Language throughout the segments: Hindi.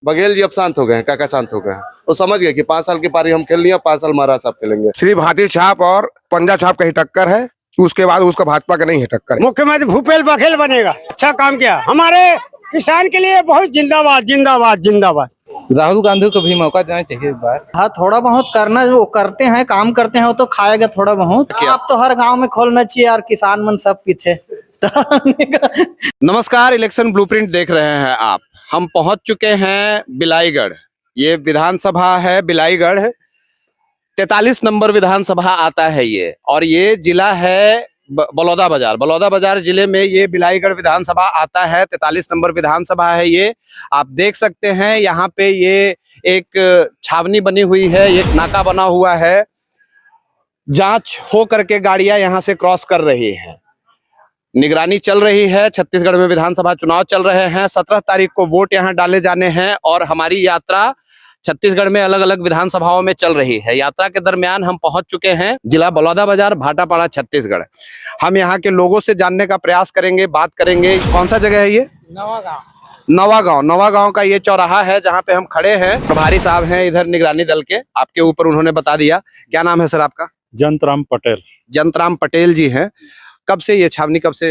बघेल जी अब शांत हो गए हैं, काका शांत हो गए हैं। वो समझ गए कि 5 साल की पारी हम खेल लिया, 5 साल महाराज साहब खेलेंगे। सिर्फ हाथी छाप और पंजा छाप का ही टक्कर है, उसके बाद उसका भाजपा का नहीं है टक्कर। मुख्यमंत्री भूपेश बघेल बनेगा। अच्छा काम किया, हमारे किसान के लिए बहुत जिंदाबाद जिंदाबाद जिंदाबाद। राहुल गांधी को भी मौका देना चाहिए इस बार। हाँ, थोड़ा बहुत करना, जो करते हैं काम करते हैं वो तो खाएगा थोड़ा बहुत। आप तो हर गांव में खोलना चाहिए यार, किसान मन सब पीछे। नमस्कार, इलेक्शन ब्लूप्रिंट देख रहे हैं आप। हम पहुंच चुके हैं बिलाईगढ़। ये विधानसभा है बिलाईगढ़, 43 नंबर विधानसभा आता है ये, और ये जिला है बलौदाबाजार। बलौदाबाजार जिले में ये बिलाईगढ़ विधानसभा आता है, 43 नंबर विधानसभा है ये। आप देख सकते हैं यहाँ पे ये एक छावनी बनी हुई है, एक नाका बना हुआ है। जांच हो करके गाड़ियां यहाँ से क्रॉस कर रही हैं, निगरानी चल रही है। छत्तीसगढ़ में विधानसभा चुनाव चल रहे हैं। 17 तारीख को वोट यहाँ डाले जाने हैं और हमारी यात्रा छत्तीसगढ़ में अलग अलग विधानसभाओं में चल रही है। यात्रा के दरमियान हम पहुंच चुके हैं जिला बलौदाबाजार, भाटापाड़ा, छत्तीसगढ़। हम यहाँ के लोगों से जानने का प्रयास करेंगे, बात करेंगे। कौन सा जगह है ये? नवा गांव का ये चौराहा है जहाँ पे हम खड़े हैं। प्रभारी साहब हैं इधर निगरानी दल के, आपके ऊपर उन्होंने बता दिया। क्या नाम है सर आपका? जंतराम पटेल। जंतराम पटेल जी हैं। कब से ये छावनी कब से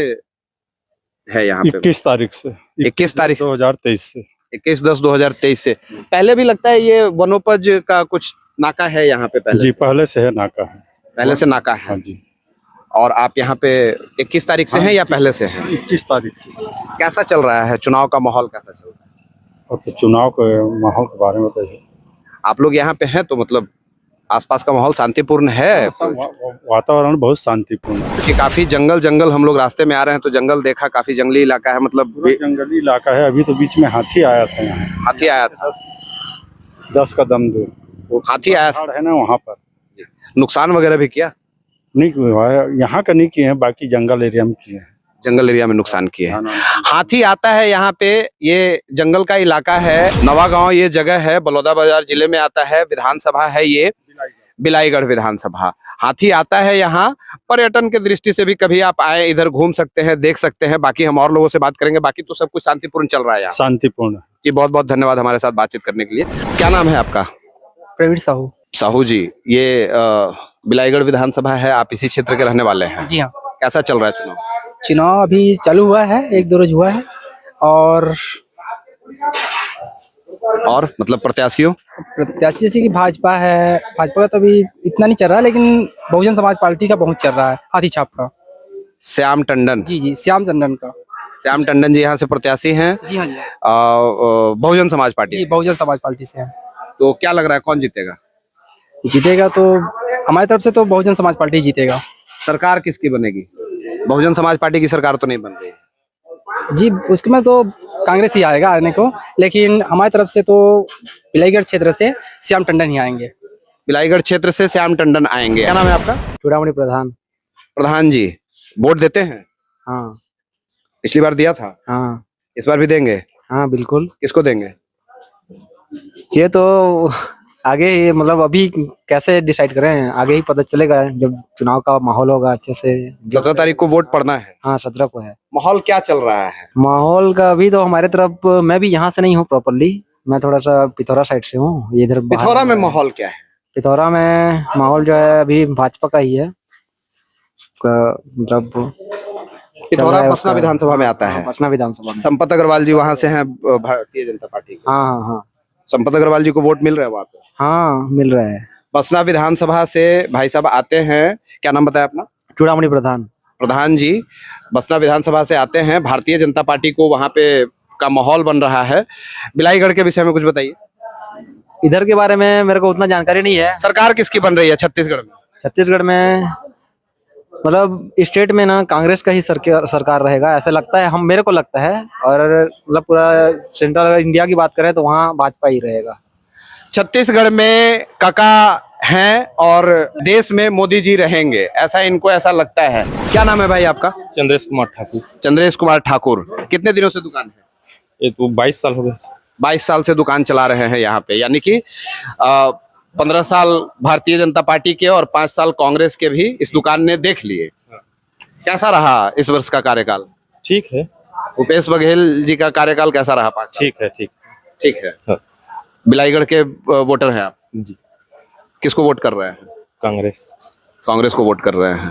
है यहाँ पे? 21 तारीख से। 21 तारीख 2023 से। 21/10/2023 से। पहले भी लगता है ये वनोपज का कुछ नाका है यहाँ पे पहले? जी, पहले से है नाका है। पहले से नाका है। हाँ जी। और आप यहाँ पे 21 तारीख से हैं या पहले से हैं? 21 तारीख से। कैसा चल रहा है चुनाव का माहौल, कैसा चल रहा है? और तो चुनाव के माहौल के बारे में बताइए। आप लोग यहाँ पे हैं तो मतलब आसपास का माहौल शांतिपूर्ण है? वातावरण बहुत शांतिपूर्ण है, क्योंकि काफी जंगल हम लोग रास्ते में आ रहे हैं तो जंगल देखा, काफी जंगली इलाका है। मतलब जंगली इलाका है। अभी तो बीच में हाथी आया था यहाँ। हाथी आया था? 10 कदम दूर वो हाथी आया था? है ना, वहाँ पर नुकसान वगैरह भी किया? नहीं हुआ है, यहाँ का नहीं किए हैं, बाकी जंगल एरिया में किए हैं। जंगल एरिया में नुकसान किए हैं। हाथी आता है यहाँ पे, ये जंगल का इलाका है। नवा गांव ये जगह है, बलौदाबाजार जिले में आता है। विधानसभा है ये बिलाईगढ़ विधानसभा। हाथी आता है यहाँ। पर्यटन की दृष्टि से भी कभी आप आए, इधर घूम सकते हैं, देख सकते हैं। बाकी हम और लोगों से बात करेंगे। बाकी तो सब कुछ शांतिपूर्ण चल रहा है यहाँ। शांतिपूर्ण जी, बहुत बहुत धन्यवाद हमारे साथ बातचीत करने के लिए। क्या नाम है आपका? प्रवीण साहू। साहू जी, ये बिलाईगढ़ विधानसभा है, आप इसी क्षेत्र के रहने वाले हैं? जी हाँ। कैसा चल रहा है चुनाव? चुनाव अभी चालू हुआ है, 1-2 रोज हुआ है। और मतलब प्रत्याशियों? प्रत्याशी जैसे कि भाजपा है, भाजपा का तो अभी इतना नहीं चल रहा है, लेकिन बहुजन समाज पार्टी का बहुत चल रहा है, हाथी छाप का। श्याम टंडन? जी, श्याम टंडन का। श्याम टंडन जी यहाँ से प्रत्याशी हैं? जी हाँ जी। बहुजन समाज पार्टी जी, से। बहुजन समाज पार्टी से है। तो क्या लग रहा है कौन जीतेगा? जीतेगा तो हमारी तरफ से तो बहुजन समाज पार्टी जीतेगा। सरकार किसकी बनेगी? बहुजन समाज पार्टी की सरकार तो नहीं बन रही। जी, उसके में तो कांग्रेस ही आएगा आने को, लेकिन हमारी तरफ से तो बिलाईगढ़ क्षेत्र से श्याम टंडन ही आएंगे। बिलाईगढ़ क्षेत्र से श्याम टंडन आएंगे। क्या नाम है आपका? चूड़ामणि प्रधान। प्रधान जी, वोट देते हैं? हाँ। पिछली बार दिया था? हाँ। इस बार भी देंगे? हाँ बिल्कुल। किसको देंगे? ये तो आगे ही, मतलब अभी कैसे डिसाइड करें, आगे ही पता चलेगा जब चुनाव का माहौल होगा अच्छे से। 17 तारीख को वोट पड़ना है। हाँ, 17 को है। माहौल क्या चल रहा है? माहौल का अभी तो हमारे तरफ, मैं भी यहाँ से नहीं हूँ प्रॉपरली, मैं थोड़ा सा पिथौरा साइड से हूँ। इधर पिथौरा में माहौल क्या है? पिथौरा में माहौल जो है अभी भाजपा का ही है। मतलब पिथौरा पसना विधानसभा में आता है। पसना विधानसभा में। संपत अग्रवाल जी वहाँ से हैं, भारतीय जनता पार्टी के। हाँ हाँ हाँ। संपत अग्रवाल जी को वोट मिल रहा है वहाँ पे? हाँ, मिल रहा है। पसना विधानसभा से भाई साहब आते हैं। क्या नाम बताया अपना? चूड़ामणि प्रधान। प्रधान जी बसना विधानसभा से आते हैं। भारतीय जनता पार्टी को वहाँ पे का माहौल बन रहा है। बिलाईगढ़ के विषय में कुछ बताइए। इधर के बारे में मेरे को उतना जानकारी नहीं है। सरकार किसकी बन रही है छत्तीसगढ़ में? छत्तीसगढ़ में मतलब स्टेट में ना कांग्रेस का ही सरकार रहेगा ऐसा लगता है, मेरे को लगता है। और मतलब पूरा सेंट्रल इंडिया की बात करें तो वहाँ भाजपा ही रहेगा। छत्तीसगढ़ में काका हैं और देश में मोदी जी रहेंगे, ऐसा लगता है। क्या नाम है भाई आपका? चंद्रेश कुमार ठाकुर। चंद्रेश कुमार ठाकुर। कितने दिनों से दुकान है? ये तो 22 साल हो गए। 22 साल से दुकान चला रहे हैं यहाँ पे, यानी कि 15 साल भारतीय जनता पार्टी के और 5 साल कांग्रेस के भी इस दुकान ने देख लिए। कैसा रहा इस वर्ष का कार्यकाल? ठीक है। भूपेश बघेल जी का कार्यकाल कैसा रहा? 5 साल। ठीक है, ठीक। ठीक है। हाँ। बिलाईगढ़ के वोटर हैं आप? जी। किसको वोट कर रहे हैं? कांग्रेस। कांग्रेस को वोट कर रहे हैं।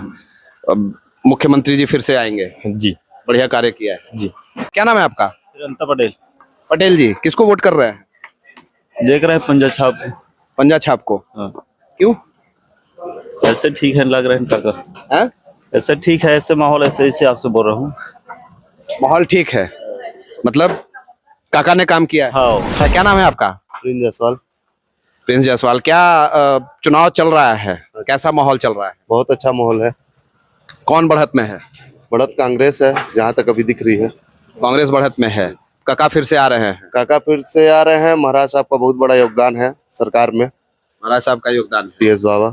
अब मुख्यमंत्री जी फिर से आएंगे, जी। बढ़िया कार्य किया है। जी। क्या नाम है आपका? जनता पटेल। पटेल जी, किसको वोट कर रहे हैं? देख रहे हैं पंजा छाप। पंजा छाप को। हाँ। क्यों? ऐसे ठीक है लग रहा है काका। हैं? ऐसे ठीक है, ऐसे माहौल ऐसे इसे आपसे बोल रहा हूँ। माहौल ठीक है, मतलब काका ने काम किया है। हाँ। क्या नाम है आपका? प्रिंस जायसवाल। प्रिंस जायसवाल। क्या चुनाव चल रहा है, कैसा माहौल चल रहा है? बहुत अच्छा माहौल है। कौन बढ़त में है? बढ़त कांग्रेस है जहाँ तक अभी दिख रही है। कांग्रेस बढ़त में है। काका फिर से आ रहे हैं। काका फिर से आ रहे हैं। महाराज साहब का बहुत बड़ा योगदान है सरकार में। महाराज साहब का योगदान। टीएस बाबा।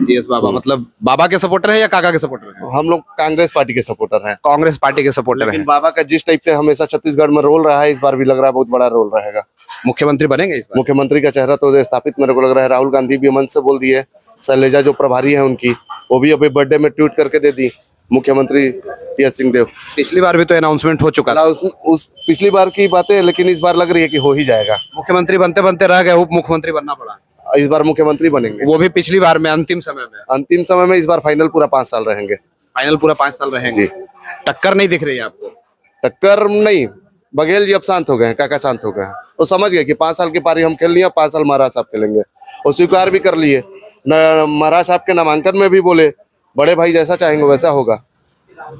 टीएस बाबा मतलब बाबा के सपोर्टर है या काका के सपोर्टर है? हम लोग कांग्रेस पार्टी के सपोर्टर हैं। कांग्रेस पार्टी के सपोर्टर लेकिन हैं। बाबा का जिस टाइप से हमेशा छत्तीसगढ़ में रोल रहा है, इस बार भी लग रहा है बहुत बड़ा रोल रहेगा। मुख्यमंत्री बनेंगे इस बार? मुख्यमंत्री का चेहरा तो स्थापित मेरे को लग रहा है। राहुल गांधी भी मंच से बोल दिए। शैलजा जो प्रभारी है उनकी, वो भी अभी बर्थडे में ट्वीट करके दे दी। मुख्यमंत्री टीएस सिंहदेव। पिछली बार भी तो अनाउंसमेंट हो चुका था। उस पिछली बार की बातें, लेकिन इस बार लग रही है कि हो ही जाएगा। मुख्यमंत्री बनते बनते रह गए, उप मुख्यमंत्री बनना पड़ा। इस बार मुख्यमंत्री बनेंगे, वो भी पिछली बार में अंतिम समय में। अंतिम समय में। इस बार फाइनल पूरा 5 साल रहेंगे। फाइनल पूरा 5 साल रहेंगे। जी। टक्कर नहीं दिख रही है आपको? टक्कर नहीं। बघेल जी अब शांत हो गए हैं, काका शांत हो गए हैं। वो समझ गए कि 5 साल की पारी हम खेल लिए, 5 साल महाराज साहब खेलेंगे। और स्वीकार भी कर लिए। महाराज साहब के नामांकन में भी बोले, बड़े भाई जैसा चाहेंगे वैसा होगा।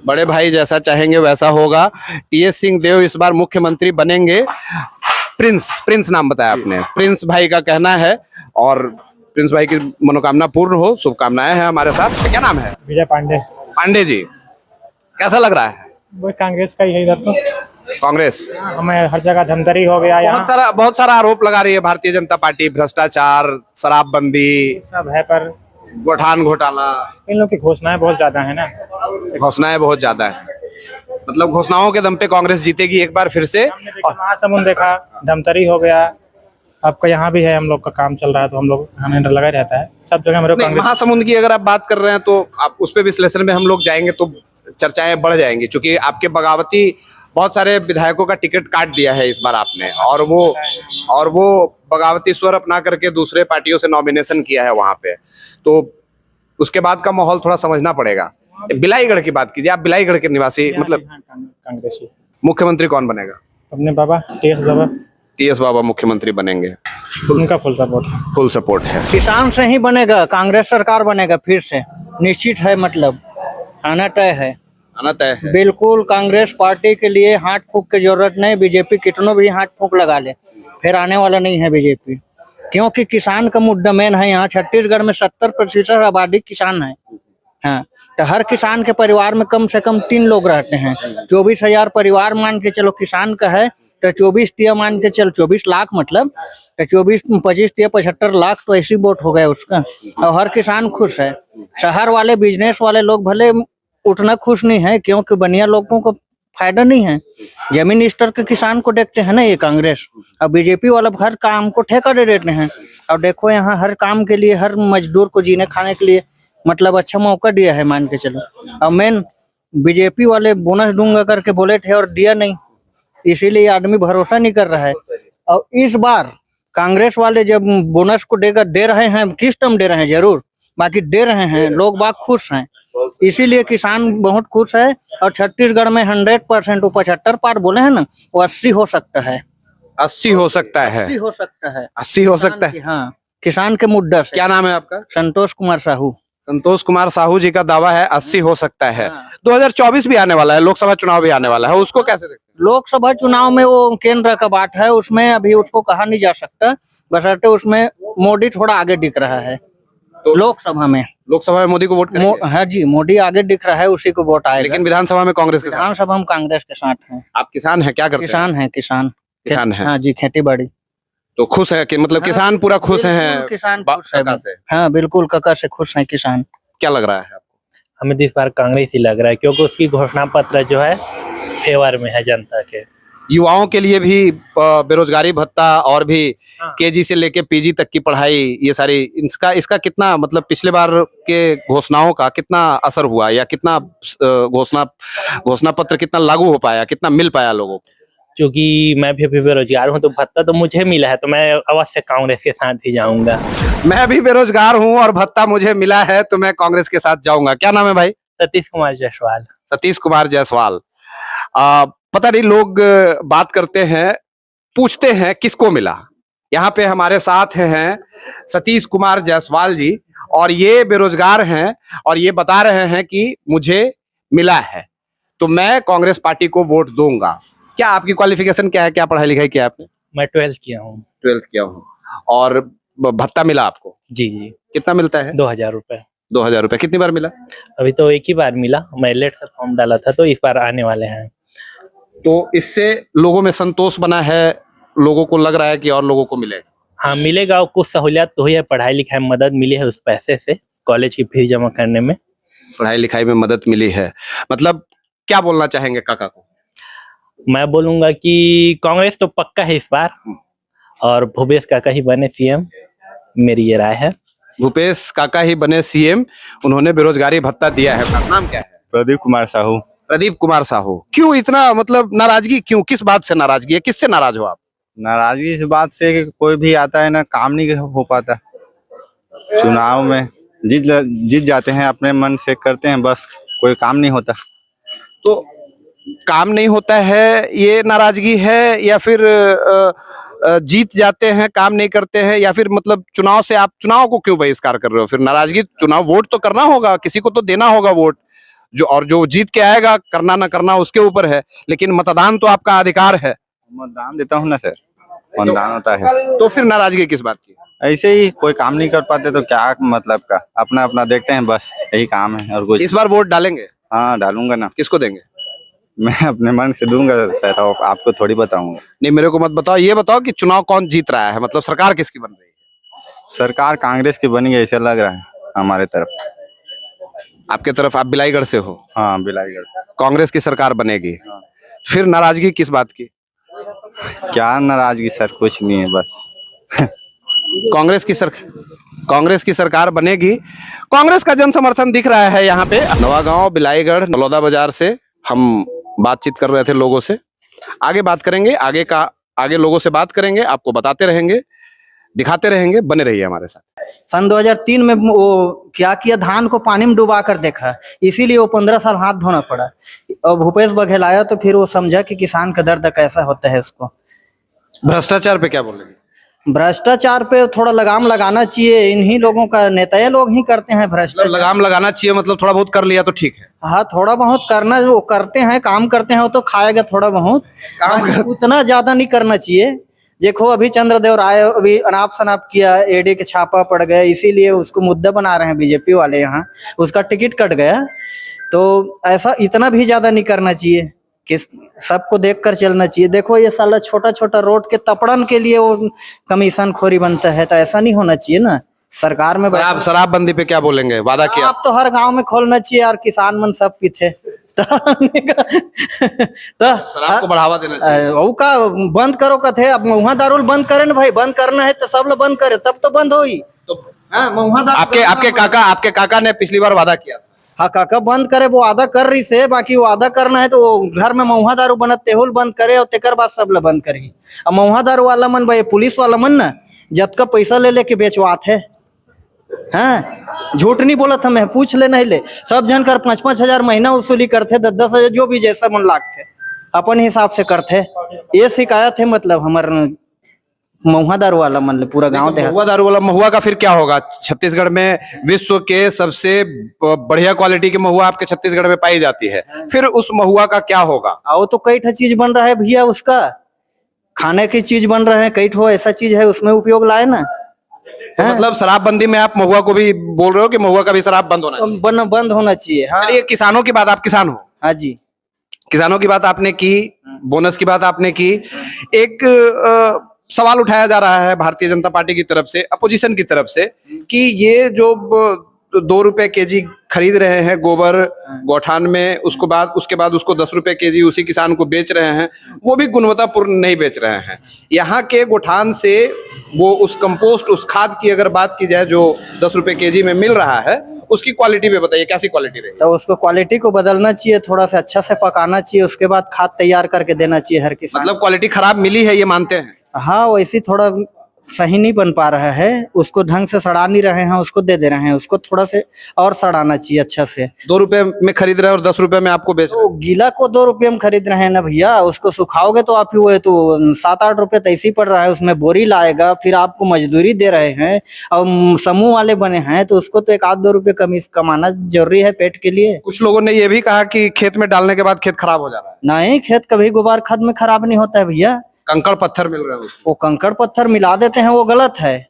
बड़े भाई जैसा चाहेंगे वैसा होगा। टीएस सिंहदेव इस बार मुख्यमंत्री बनेंगे। प्रिंस नाम बताया आपने। प्रिंस भाई का कहना है, और प्रिंस भाई की मनोकामना पूर्ण हो, शुभकामनाएं हैं हमारे साथ। क्या नाम है? विजय पांडे। पांडे जी, कैसा लग रहा है? वो कांग्रेस का ही है इधर तो। कांग्रेस हमें हर जगह धमतरी हो गया यहाँ। बहुत सारा आरोप लगा रही है भारतीय जनता पार्टी। भ्रष्टाचार, शराबबंदी, सब है, पर गोठान घोटाला, इन लोग की घोषणाएं बहुत ज्यादा है ना। घोषणाएं बहुत ज्यादा है। मतलब घोषणाओं के दम पे कांग्रेस जीतेगी एक बार फिर से। हमने देखा महासमुंद देखा, धमतरी हो गया, आपका यहाँ भी है। हम लोग का काम चल रहा है तो हम लोग हमें लगा रहता है सब जगह मेरे कांग्रेस। महासमुंद की अगर आप बात कर रहे हैं तो आप उस पे विश्लेषण में हम लोग जाएंगे तो चर्चाएं बढ़ जाएंगी, क्योंकि आपके बगावती बहुत सारे विधायकों का टिकट काट दिया है इस बार आपने, और वो बगावती स्वर अपना करके दूसरे पार्टियों से नॉमिनेशन किया है वहां पे। तो उसके बाद का माहौल थोड़ा समझना पड़ेगा। बिलाईगढ़ की बात कीजिए, आप बिलाईगढ़ के निवासी, मतलब कांग्रेसी। मुख्यमंत्री कौन बनेगा? अपने बाबा टीएस बाबा। टीएस बाबा मुख्यमंत्री बनेंगे। उनका फुल सपोर्ट है। फुल सपोर्ट है। किसान से ही बनेगा, कांग्रेस सरकार बनेगा फिर से, निश्चित है। मतलब आना तय है, आना तय है। बिल्कुल। कांग्रेस पार्टी के लिए हाथ फूंक की जरूरत नहीं। बीजेपी कितनों भी हाथ फूंक लगा ले, फिर आने वाला नहीं है बीजेपी, क्योंकि किसान का मुद्दा मेन है। यहाँ छत्तीसगढ़ में 70% आबादी किसान है। हाँ, तो हर किसान के परिवार में कम से कम 3 लोग रहते हैं। 24,000 परिवार मान के चलो किसान का है, तो 24 तिया मान के चलो 24 लाख, मतलब तो 24 25 तिया 75 लाख तो ऐसी वोट हो गया उसका। और हर किसान खुश है। शहर वाले बिजनेस वाले लोग भले उतना खुश नहीं है, क्योंकि बनिया लोगों को फायदा नहीं है। जमीन स्तर के किसान को देखते हैं ना ये कांग्रेस। और बीजेपी वाला हर काम को ठेका दे देते हैं। और देखो यहाँ हर काम के लिए, हर मजदूर को जीने खाने के लिए मतलब अच्छा मौका दिया है मान के चलो। और मेन बीजेपी वाले बोनस दूंगा करके बोले थे और दिया नहीं, इसीलिए आदमी भरोसा नहीं कर रहा है। और इस बार कांग्रेस वाले जब बोनस को दे रहे हैं, किस टर्म दे रहे हैं जरूर, बाकी दे रहे हैं, लोग बाग खुश हैं, इसीलिए किसान बहुत खुश है। और छत्तीसगढ़ में 100% वो 75 पार बोले हैं ना, वो 80 हो सकता है। 80 हो सकता है। 80 हो सकता है। 80 हो सकता है। हाँ, किसान के मुद्दा से। क्या नाम है आपका? संतोष कुमार साहू। संतोष कुमार साहू जी का दावा है 80 हो सकता है। 2024 भी आने वाला है, लोकसभा चुनाव भी आने वाला है, उसको कैसे देखते हैं? लोकसभा चुनाव में वो केंद्र का बात है, उसमें अभी उसको कहा नहीं जा सकता, बशर्ते उसमें मोदी थोड़ा आगे दिख रहा है। तो लोकसभा में मोदी को वोट करेंगे? हाँ जी, मोदी आगे दिख रहा है, उसी को वोट आएगा। लेकिन विधानसभा में कांग्रेस के साथ। विधानसभा हम कांग्रेस के साथ हैं। आप किसान हैं, क्या करते हैं? किसान है। हाँ जी, खेती बाड़ी। तो खुश है कि मतलब किसान पूरा खुश है? किसान खुश है। काका से। हाँ बिल्कुल, काका से खुश है किसान। क्या लग रहा है आपको? हमें तो इस बार कांग्रेस ही लग रहा है, क्योंकि उसकी घोषणा पत्र जो है फेवर में है जनता के। युवाओं के लिए भी बेरोजगारी भत्ता और भी केजी से लेके पीजी तक की पढ़ाई, ये सारी इसका कितना मतलब पिछले बार के घोषणाओं का कितना असर हुआ, या कितना घोषणा पत्र कितना लागू हो पाया, कितना मिल पाया लोगों को? क्योंकि मैं भी अभी बेरोजगार हूँ, तो भत्ता तो मुझे मिला है, तो मैं अवश्य कांग्रेस के साथ ही जाऊंगा। मैं भी बेरोजगार हूँ और भत्ता मुझे मिला है, तो मैं कांग्रेस के साथ जाऊंगा। क्या नाम है भाई? सतीश कुमार जायसवाल। सतीश कुमार जायसवाल। पता नहीं, लोग बात करते हैं, पूछते हैं किसको मिला। यहाँ पे हमारे साथ हैं सतीश कुमार जायसवाल जी, और ये बेरोजगार हैं और ये बता रहे हैं कि मुझे मिला है, तो मैं कांग्रेस पार्टी को वोट दूंगा। क्या आपकी क्वालिफिकेशन क्या है? क्या पढ़ाई लिखाई किया आपने? मैं 12th किया हूँ। 12th किया हूँ। और भत्ता मिला आपको? जी जी। कितना मिलता है? 2000 रुपए। 2000 रुपए। कितनी बार मिला? अभी तो एक ही बार मिला, मैं लेट से फॉर्म डाला था, तो इस बार आने वाले हैं। तो इससे लोगों में संतोष बना है, लोगों को लग रहा है कि और लोगों को मिले? हाँ मिलेगा, और कुछ सहूलियत तो हुई है, पढ़ाई लिखाई में मदद मिली है उस पैसे से, कॉलेज की फीस जमा करने में। पढ़ाई लिखाई में मदद मिली है। मतलब क्या बोलना चाहेंगे काका को? मैं बोलूंगा कि कांग्रेस तो पक्का है इस बार, और भूपेश काका ही बने सीएम, मेरी ये राय है। भूपेश काका ही बने सीएम, उन्होंने बेरोजगारी भत्ता दिया है। आपका नाम क्या है? प्रदीप कुमार साहू। प्रदीप कुमार साहू। क्यों इतना, मतलब नाराजगी क्यों? किस बात से नाराजगी है? किससे नाराज हो आप? नाराजगी इस बात से कि कोई भी आता है ना, काम नहीं हो पाता। चुनाव में जीत जाते हैं, अपने मन से करते हैं, बस कोई काम नहीं होता। तो काम नहीं होता है, ये नाराजगी है, या फिर जीत जाते हैं काम नहीं करते हैं, या फिर मतलब चुनाव से आप चुनाव को क्यों बहिष्कार कर रहे हो? फिर नाराजगी, चुनाव वोट तो करना होगा, किसी को तो देना होगा वोट, जो जीत के आएगा, करना ना करना उसके ऊपर है, लेकिन मतदान तो आपका अधिकार है। मतदान देता हूँ ना सर, मतदान होता है। तो फिर नाराजगी किस बात की? ऐसे ही कोई काम नहीं कर पाते तो क्या मतलब का, अपना अपना देखते हैं, बस यही काम है और कुछ। इस बार वोट डालेंगे? हाँ डालूंगा ना। किसको देंगे? मैं अपने मन से दूंगा सर, आपको थोड़ी बताऊंगा। नहीं, मेरे को मत बताओ, ये बताओ कि चुनाव कौन जीत रहा है, मतलब सरकार किसकी बन रही है? सरकार कांग्रेस की बनी है ऐसा लग रहा है हमारे तरफ। आपके तरफ? आप बिलाईगढ़ से हो? हाँ बिलाईगढ़। कांग्रेस की सरकार बनेगी, फिर नाराजगी किस बात की? क्या नाराजगी सर, कुछ नहीं है, बस कांग्रेस की सरकार बनेगी। कांग्रेस का जन समर्थन दिख रहा है यहाँ पे। नवागांव, बिलाईगढ़, नलौदा बाजार से हम बातचीत कर रहे थे लोगों से। आगे बात करेंगे, आगे लोगों से बात करेंगे, आपको बताते रहेंगे, दिखाते रहेंगे, बने रहिए हमारे साथ। सन 2003 में वो क्या किया, धान को पानी में डुबा कर देखा, इसीलिए वो 15 साल हाथ धोना पड़ा। और भूपेश बघेल आया तो फिर वो समझा कि किसान का दर्द कैसा होता है उसको। भ्रष्टाचार पे क्या बोलेंगे? भ्रष्टाचार पे थोड़ा लगाम लगाना चाहिए, इन्हीं लोगों का, नेता लोग ही करते हैं भ्रष्टाचार। लगाम लगाना चाहिए, मतलब थोड़ा बहुत कर लिया तो ठीक है। हाँ थोड़ा बहुत करना, वो करते हैं, काम करते हैं, वो तो खाएगा थोड़ा बहुत, उतना ज्यादा नहीं करना चाहिए। देखो अभी चंद्रदेव राय अभी अनाप शनाप किया, एडी के छापा पड़ गया, इसीलिए उसको मुद्दा बना रहे हैं बीजेपी वाले, यहाँ उसका टिकट कट गया। तो ऐसा इतना भी ज्यादा नहीं करना चाहिए, कि सबको देखकर चलना चाहिए। देखो ये साला छोटा छोटा रोड के तपड़न के लिए वो कमीशन खोरी बनता है, तो ऐसा नहीं होना चाहिए ना। सरकार में शराबबंदी पे क्या बोलेंगे? वादा किया आप तो हर गांव में खोलना चाहिए यार, किसान मन सब पीते तो शराब को बढ़ावा देना चाहिए। वो का बंद करो कथे, अब महुआ दारू बंद करे ना भाई, बंद करना है तो सब लोग बंद करे, तब तो बंद होगी। आपके काका ने पिछली बार वादा किया। हाँ काका बंद करे, वो वादा कर रही से, बाकी वादा करना है तो वो घर में महुआ दारू बनत तेहुल बंद करे, और तेकर बाद सब लोग बंद करेगी। अब महुआ दारू वाला मन भाई, पुलिस वाला मन ना जत का पैसा ले लेके बेचवात है। हाँ झूठ नहीं बोला था मैं, पूछ ले नहीं ले, सब जन कर 5-5 हजार महीना वसूली करते, 10-10 हजार जो भी जैसा मन लागते अपन हिसाब से करते। ये शिकायत है, मतलब हमारे महुआ दारू वाला मन पूरा गांव देहात। महुआ दारू वाला, महुआ का फिर क्या होगा? छत्तीसगढ़ में विश्व के सबसे बढ़िया क्वालिटी की महुआ आपके छत्तीसगढ़ में पाई जाती है, फिर उस महुआ का क्या होगा? वो तो कई चीज बन रहा है भैया, उसका खाने की चीज बन रहा है, कई ठो ऐसा चीज है उसमें उपयोग लाए ना। तो मतलब शराबबंदी में आप महुआ को भी बोल रहे हो कि महुआ का भी शराब बंद होना चाहिए? बंद होना चाहिए। हाँ चलिए, किसानों की बात, आप किसान हो? हाँ जी, किसानों की बात आपने की, बोनस की बात आपने की। एक सवाल उठाया जा रहा है भारतीय जनता पार्टी की तरफ से, अपोजिशन की तरफ से, कि ये जो 2 रुपए केजी खरीद रहे हैं गोबर गौठान में, उसके बाद उसको 10 रुपए केजी उसी किसान को बेच रहे हैं, वो भी गुणवत्तापूर्ण नहीं बेच रहे हैं। यहाँ के गौठान से वो उस कंपोस्ट, उस खाद की अगर बात की जाए जो 10 रुपए केजी में मिल रहा है, उसकी क्वालिटी भी बताइए, कैसी क्वालिटी रहेगी? तो उसको क्वालिटी को बदलना चाहिए, थोड़ा सा अच्छा से पकाना चाहिए, उसके बाद खाद तैयार करके देना चाहिए हर किसान। मतलब क्वालिटी खराब मिली है ये मानते हैं? हाँ, वैसी थोड़ा सही नहीं बन पा रहा है, उसको ढंग से सड़ा नहीं रहे हैं, उसको दे दे रहे हैं, उसको थोड़ा से और सड़ाना चाहिए अच्छा से। 2 रुपए में खरीद रहे हैं और 10 रुपए में आपको बेच रहे तो गीला को 2 रुपये में खरीद रहे हैं ना भैया, उसको सुखाओगे तो आप ही वो है तो 7-8 रुपये तो ऐसे ही पड़ रहा है, उसमें बोरी लाएगा, फिर आपको मजदूरी दे रहे हैं और समूह वाले बने हैं तो उसको तो 1-2 रुपये कमाना जरूरी है पेट के लिए। कुछ लोगों ने ये भी कहा कि खेत में डालने के बाद खेत खराब हो जा रहा है। नहीं, खेत कभी गुबार खाद में खराब नहीं होता है भैया, कंकड़ पत्थर मिल रहे हैं उसमें। वो कंकड़ पत्थर मिला देते हैं, वो गलत है।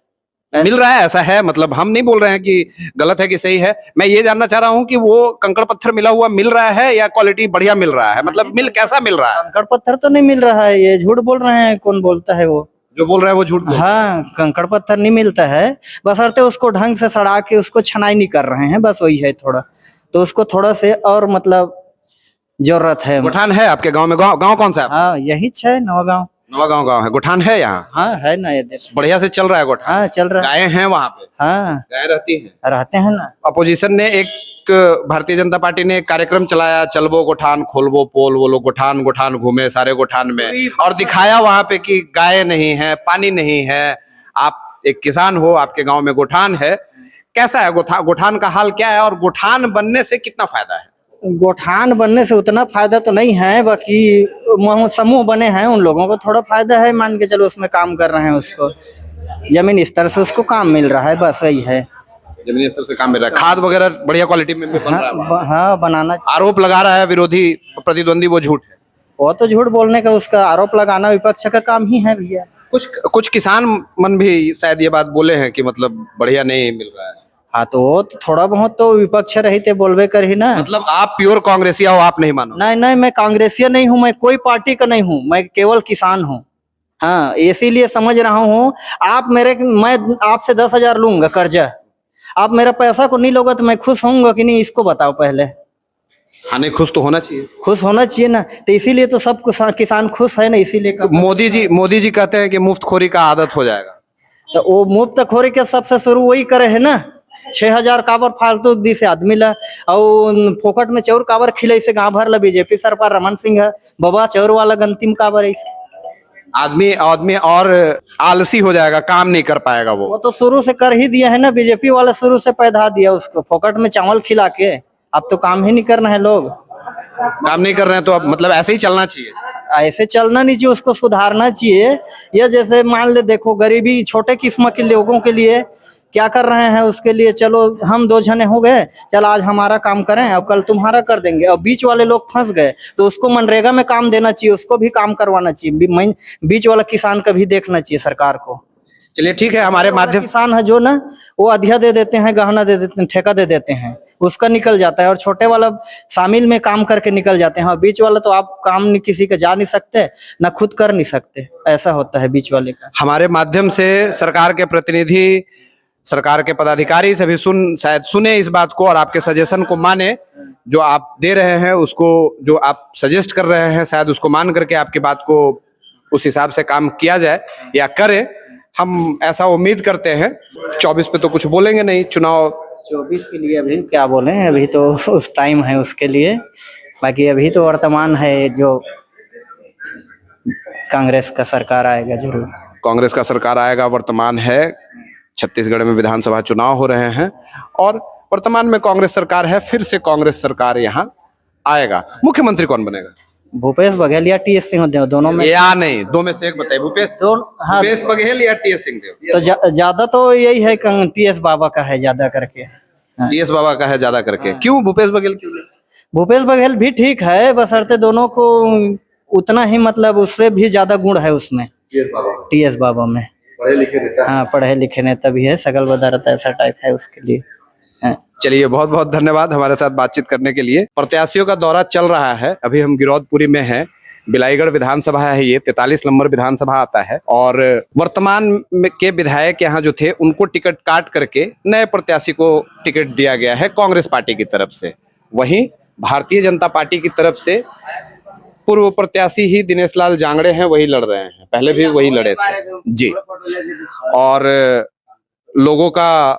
मिल रहा है, ऐसा है, मतलब हम नहीं बोल रहे हैं कि गलत है कि सही है, मैं ये जानना चाह रहा हूँ कि वो कंकड़ पत्थर मिला हुआ मिल रहा है या क्वालिटी बढ़िया मिल रहा है, मतलब कैसा मिल रहा है? कंकड़ पत्थर तो नहीं मिल रहा है, ये झूठ बोल रहे हैं, कौन बोलता है वो जो बोल रहा है वो झूठ बोल रहा है। हाँ, कंकड़ पत्थर नहीं मिलता है, बशर्ते उसको ढंग से सड़ा के उसको छनाई नहीं कर रहे हैं, बस वही है थोड़ा, तो उसको थोड़ा से और मतलब जरूरत है। गोठान है आपके गाँव में? गाँव कौन सा है? हाँ, यही है नवागांव। नवागांव गाँव है, गोठान है यहाँ? हाँ, है ना, ये देश बढ़िया से चल रहा है गोठान? हाँ, चल रहा है। गायें हैं वहाँ पे? हाँ, गायें रहती हैं? रहते हैं ना। अपोजिशन ने भारतीय जनता पार्टी ने एक कार्यक्रम चलाया, चलबो गोठान खोलबो पोल, वो लोग गोठान गोठान घूमे सारे गोठान में और दिखाया वहां पे कि गाय नहीं है, पानी नहीं है। आप एक किसान हो, आपके गांव में गोठान है, कैसा है गोठान का हाल क्या है और गोठान बनने से कितना फायदा है? गोठान बनने से उतना फायदा तो नहीं है, बाकी समूह बने हैं उन लोगों को थोड़ा फायदा है, मान के चलो उसमें काम कर रहे हैं, उसको जमीन स्तर से उसको काम मिल रहा है, बस यही है। जमीनी स्तर से काम मिल रहा है, खाद वगैरह बढ़िया क्वालिटी में बन रहा है? हाँ, बनाना। आरोप लगा रहा है विरोधी प्रतिद्वंदी, वो झूठ है? वो तो झूठ बोलने का, उसका आरोप लगाना विपक्ष का काम ही है भैया। कुछ किसान मन भी शायद ये बात बोले हैं कि मतलब बढ़िया नहीं मिल रहा है। हाँ, तो वो तो थोड़ा बहुत तो विपक्ष रहित बोलबे कर ही ना। मतलब आप प्योर कांग्रेसिया हो, आप नहीं मानो? नहीं नहीं, मैं कांग्रेसिया नहीं हूँ, मैं कोई पार्टी का नहीं हूँ, मैं केवल किसान हूँ। हाँ, इसीलिए समझ रहा हूँ, मैं आपसे 10,000 लूंगा कर्जा, आप मेरा पैसा को नहीं लोगे तो मैं खुश होऊंगा कि नहीं, इसको बताओ पहले। हाँ, नहीं, खुश तो होना चाहिए। खुश होना चाहिए ना, तो इसीलिए तो सब किसान खुश है ना, इसीलिए मोदी जी कहते हैं कि मुफ्तखोरी का आदत हो जाएगा, तो वो मुफ्तखोरी के सबसे शुरू वही करे है ना। 6,000 काबर फालतू दी से आदमी ला और फोकट में चौर काबर खिले से गाँव भर ला बीजेपी सरकार रमन सिंह है, बाबा चौर वाला गंतिम काबर ऐसे आदमी और आलसी हो जाएगा, काम नहीं कर पाएगा। वो तो शुरू से कर ही दिया है ना, बीजेपी वाला शुरू से पैदा दिया उसको फोकट में चावल खिला के, अब तो काम ही नहीं करना है, लोग काम नहीं कर रहे हैं तो अब मतलब ऐसे ही चलना चाहिए? ऐसे चलना नहीं चाहिए, उसको सुधारना चाहिए। या जैसे मान ले, देखो गरीबी छोटे किस्म के लोगों के लिए क्या कर रहे हैं, उसके लिए चलो हम 2 जने हो गए, चल आज हमारा काम करें और कल तुम्हारा कर देंगे, और बीच वाले लोग फंस गए तो उसको मनरेगा में काम देना चाहिए, उसको भी काम करवाना चाहिए, बीच वाला किसान का भी देखना चाहिए सरकार को। चलिए ठीक है, हमारे माध्यम किसान है जो ना, वो अधिया दे देते हैं, गहना दे देते हैं, ठेका दे देते हैं, उसका निकल जाता है, और छोटे वाला शामिल में काम करके निकल जाते हैं, और बीच वाला तो आप काम नहीं किसी का जा नहीं सकते, ना खुद कर नहीं सकते, ऐसा होता है बीच वाले का। हमारे माध्यम से सरकार के प्रतिनिधि, सरकार के पदाधिकारी सभी शायद सुने इस बात को और आपके सजेशन को माने, जो आप दे रहे हैं उसको, जो आप सजेस्ट कर रहे हैं शायद उसको मान करके आपकी बात को उस हिसाब से काम किया जाए या करे, हम ऐसा उम्मीद करते हैं। 24 पे तो कुछ बोलेंगे नहीं, चुनाव 24 के लिए अभी क्या बोले, अभी तो उस टाइम है उसके लिए, बाकी अभी तो वर्तमान है जो कांग्रेस का सरकार आएगा, जरूर कांग्रेस का सरकार आएगा, वर्तमान है। छत्तीसगढ़ में विधानसभा चुनाव हो रहे हैं और वर्तमान में कांग्रेस सरकार है, फिर से कांग्रेस सरकार यहाँ आएगा। मुख्यमंत्री कौन बनेगा? भूपेश बघेल या टीएस सिंहदेव, दोनों में या नहीं, दो में से एक बताइए। हाँ, भूपेश बघेल या टीएस सिंहदेव? तो ज्यादा तो यही है, टीएस बाबा का है ज्यादा करके। टीएस बाबा का है ज्यादा करके। क्यों भूपेश बघेल क्यों नहीं? भूपेश बघेल भी ठीक है, बशर्ते दोनों को उतना ही मतलब उससे भी ज्यादा गुण है उसमें, टीएस बाबा में। पढ़े लिखे नेता? हाँ, पढ़े लिखे नेता भी है, सकल बदारत ऐसा टाइप है उसके लिए। चलिए, बहुत बहुत धन्यवाद हमारे साथ बातचीत करने के लिए। प्रत्याशियों का दौरा चल रहा है, अभी हम गिरौदपुरी में हैं। बिलाईगढ़ विधानसभा है, ये 43 नंबर विधानसभा आता है और वर्तमान के विधायक यहाँ जो थे उनको टिकट काट करके नए प्रत्याशी को टिकट दिया गया है कांग्रेस पार्टी की तरफ से। वहीं भारतीय जनता पार्टी की तरफ से पूर्व प्रत्याशी ही दिनेश लाल जांगड़े हैं, वही लड़ रहे हैं, पहले भी वही लड़े थे जी। और लोगों का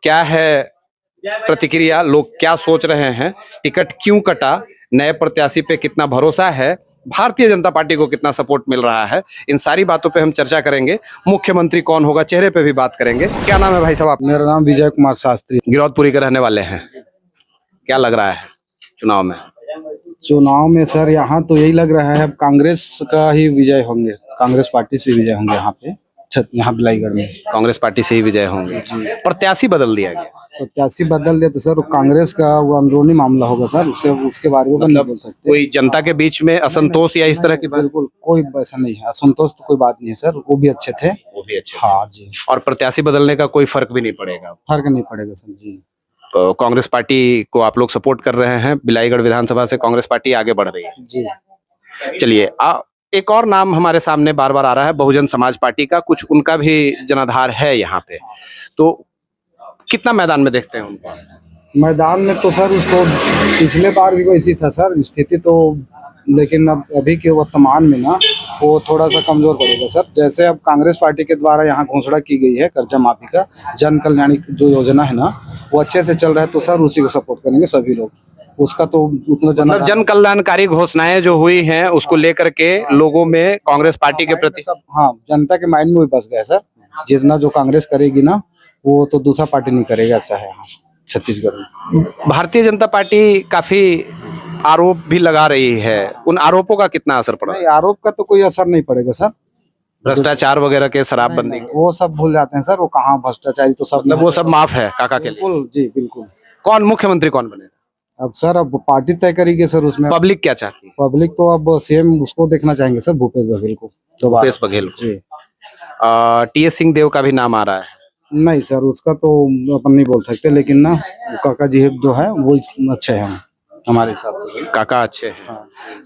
क्या है प्रतिक्रिया, लोग क्या सोच रहे हैं, टिकट क्यों कटा, नए प्रत्याशी पे कितना भरोसा है, भारतीय जनता पार्टी को कितना सपोर्ट मिल रहा है, इन सारी बातों पे हम चर्चा करेंगे। मुख्यमंत्री कौन होगा, चेहरे पे भी बात करेंगे। क्या नाम है भाई साहब आप? मेरा नाम विजय कुमार शास्त्री। गिरौदपुरी के रहने वाले हैं। क्या लग रहा है चुनाव में? चुनाव में सर यहाँ तो यही लग रहा है अब कांग्रेस का ही विजय होंगे, कांग्रेस पार्टी से विजय होंगे यहाँ पे, यहाँ बिलाईगढ़ में कांग्रेस पार्टी से ही विजय होंगे। प्रत्याशी बदल दिया गया, प्रत्याशी बदल दिया तो सर वो कांग्रेस का वो अंदरूनी मामला होगा सर, उससे उसके बारे में नहीं बोल सकते। कोई जनता के बीच में असंतोष या इस तरह की बात? बिल्कुल कोई ऐसा नहीं है, असंतोष तो कोई बात नहीं है सर, वो भी अच्छे थे। वो भी अच्छे। हाँ जी, और प्रत्याशी बदलने का कोई फर्क भी नहीं पड़ेगा? फर्क नहीं पड़ेगा सर जी। तो कांग्रेस पार्टी को आप लोग सपोर्ट कर रहे हैं, बिलाईगढ़ विधानसभा से कांग्रेस पार्टी आगे बढ़ रही है जी। चलिए, एक और नाम हमारे सामने बार बार आ रहा है, बहुजन समाज पार्टी का, कुछ उनका भी जनाधार है यहाँ पे, तो कितना मैदान में देखते हैं उनको? मैदान में तो सर उसको पिछले बार भी वैसी था सर स्थिति तो, लेकिन अब अभी के वर्तमान में ना वो थोड़ा सा कमजोर पड़ेगा सर। जैसे अब कांग्रेस पार्टी के द्वारा यहाँ घोषणा की गई है कर्जा माफी का, जन कल्याणी जो योजना है ना वो अच्छे से चल रहा है, तो सर उसी को सपोर्ट करेंगे सभी लोग। उसका तो उतना मतलब जन कल्याणकारी घोषणाएं जो हुई हैं उसको लेकर के लोगों में कांग्रेस पार्टी के प्रति, सब हाँ जनता के माइंड में भी बस गया सर, जितना जो कांग्रेस करेगी ना वो तो दूसरा पार्टी नहीं करेगा, ऐसा है यहाँ छत्तीसगढ़ में। भारतीय जनता पार्टी काफी आरोप भी लगा रही है, उन आरोपों का कितना असर पड़ा? नहीं, आरोप का तो कोई असर नहीं पड़ेगा सर। भ्रष्टाचार वगैरह के, शराबबंदी के, वो सब भूल जाते हैं सर, वो कहाँ भ्रष्टाचारी तो सब मतलब वो सब माफ है काका के लिए? बिल्कुल जी बिल्कुल। कौन मुख्यमंत्री कौन बने? अब सर अब पार्टी तय करेगी सर उसमें। पब्लिक क्या चाहती है? पब्लिक तो अब सीएम उसको देखना चाहेंगे सर, भूपेश बघेल को दोबारा। भूपेश बघेल को। जी। टीएस सिंहदेव का भी नाम आ रहा है। नहीं सर उसका तो अपन नहीं बोल सकते, लेकिन ना काका जी जो है वो अच्छे हैं हमारे हिसाब से। काका अच्छे हैं,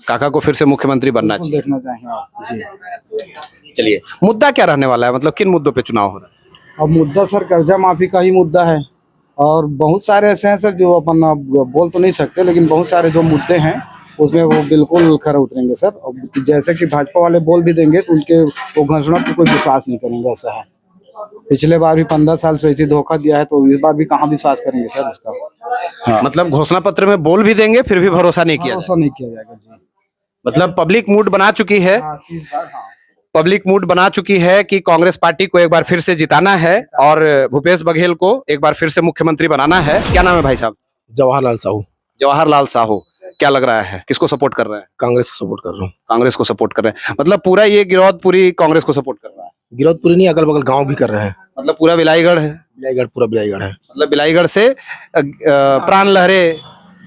काका को फिर से मुख्यमंत्री बनना चाहिए, देखना चाहेंगे जी। चलिए, मुद्दा क्या रहने वाला है, मतलब किन मुद्दों पे चुनाव हो रहा है? अब मुद्दा सर कर्जा माफी का ही मुद्दा है, और बहुत सारे ऐसे हैं सर जो अपन अब बोल तो नहीं सकते, लेकिन बहुत सारे जो मुद्दे हैं उसमें वो बिल्कुल खरा उतरेंगे सर। अब जैसे कि भाजपा वाले बोल भी देंगे तो उनके वो घोषणा पर कोई विश्वास नहीं करेंगे, ऐसा है। पिछले बार भी 15 साल से ऐसी धोखा दिया है, तो इस बार भी कहाँ विश्वास करेंगे सर उसका। मतलब घोषणा पत्र में बोल भी देंगे फिर भी भरोसा नहीं किया भरोसा नहीं किया जाएगा जी। मतलब पब्लिक मूड बना चुकी है, पब्लिक मूड बना चुकी है कि कांग्रेस पार्टी को एक बार फिर से जिताना है और भूपेश बघेल को एक बार फिर से मुख्यमंत्री बनाना है। क्या नाम है भाई साहब? जवाहरलाल साहू। जवाहरलाल साहू। क्या लग रहा है, किसको सपोर्ट कर रहे हैं? कांग्रेस को सपोर्ट कर रहा हूँ। कांग्रेस को सपोर्ट कर रहे हैं, मतलब पूरा ये गिरौदपुरी कांग्रेस को सपोर्ट कर रहा है? गिरौदपुरी नहीं, अगल बगल गांव भी कर रहे हैं। मतलब पूरा बिलाईगढ़ है? बिलाईगढ़ पूरा बिलाईगढ़ है। मतलब बिलाईगढ़ से प्राण लहरे,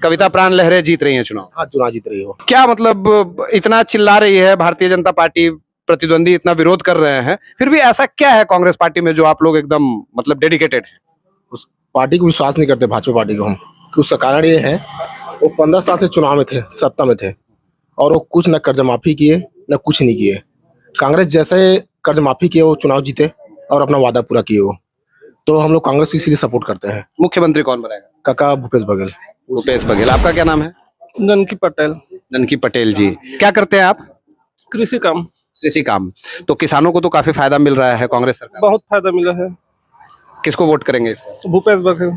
कविता प्राण लहरे जीत रही है चुनाव? हाँ चुनाव जीत रही हो। क्या मतलब इतना चिल्ला रही है भारतीय जनता पार्टी, प्रतिद्वंदी इतना विरोध कर रहे हैं, फिर भी ऐसा क्या है कांग्रेस पार्टी में जो आप लोग एकदम मतलब डेडिकेटेड है? उस पार्टी को विश्वास नहीं करते, भाजपा पार्टी को हम, कि उसका कारण ये है वो 15 साल से चुनाव में थे, सत्ता में थे, और वो कुछ न कर्ज माफी किए न कुछ नहीं किए। कांग्रेस जैसे कर्ज माफी किए वो चुनाव जीते और अपना वादा पूरा किए वो, तो हम लोग कांग्रेस को इसीलिए सपोर्ट करते हैं। मुख्यमंत्री कौन बनेगा? काका भूपेश बघेल। भूपेश बघेल। आपका क्या नाम है? ननकी पटेल। ननकी पटेल जी। क्या करते हैं आप? कृषि काम। कृषि काम। तो किसानों को तो काफी फायदा मिल रहा है कांग्रेस सरकार? बहुत फायदा मिला है। किसको वोट करेंगे इस बार? भूपेश बघेल।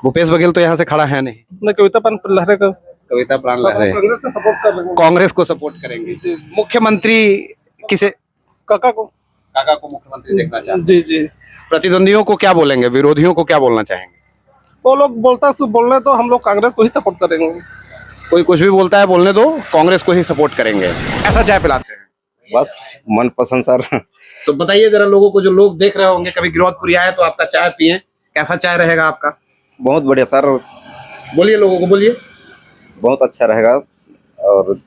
भूपेश बघेल तो यहाँ से खड़ा है नहीं। न कविता प्राण लहरे का। कविता प्राण लहरे कांग्रेस को सपोर्ट कर रहे हैं। कांग्रेस को सपोर्ट करेंगे। मुख्यमंत्री किसे? काका को। काका को मुख्यमंत्री देखना चाहते हैं। जी जी। प्रतिद्वंदियों को क्या बोलेंगे, विरोधियों को क्या बोलना चाहेंगे? वो लोग बोलने तो हम लोग कांग्रेस को ही सपोर्ट करेंगे। कोई कुछ भी बोलता है बोलने दो, कांग्रेस को ही सपोर्ट करेंगे। ऐसा चाय पिलाते हैं? बस मन पसंद सर। तो बताइए जरा लोगों को, जो लोग देख रहे होंगे कभी गिरौदपुरी आए तो आपका चाय पिए, कैसा चाय रहेगा आपका? बहुत बढ़िया सर, बोलिए लोगों को, बोलिए। बहुत अच्छा रहेगा। और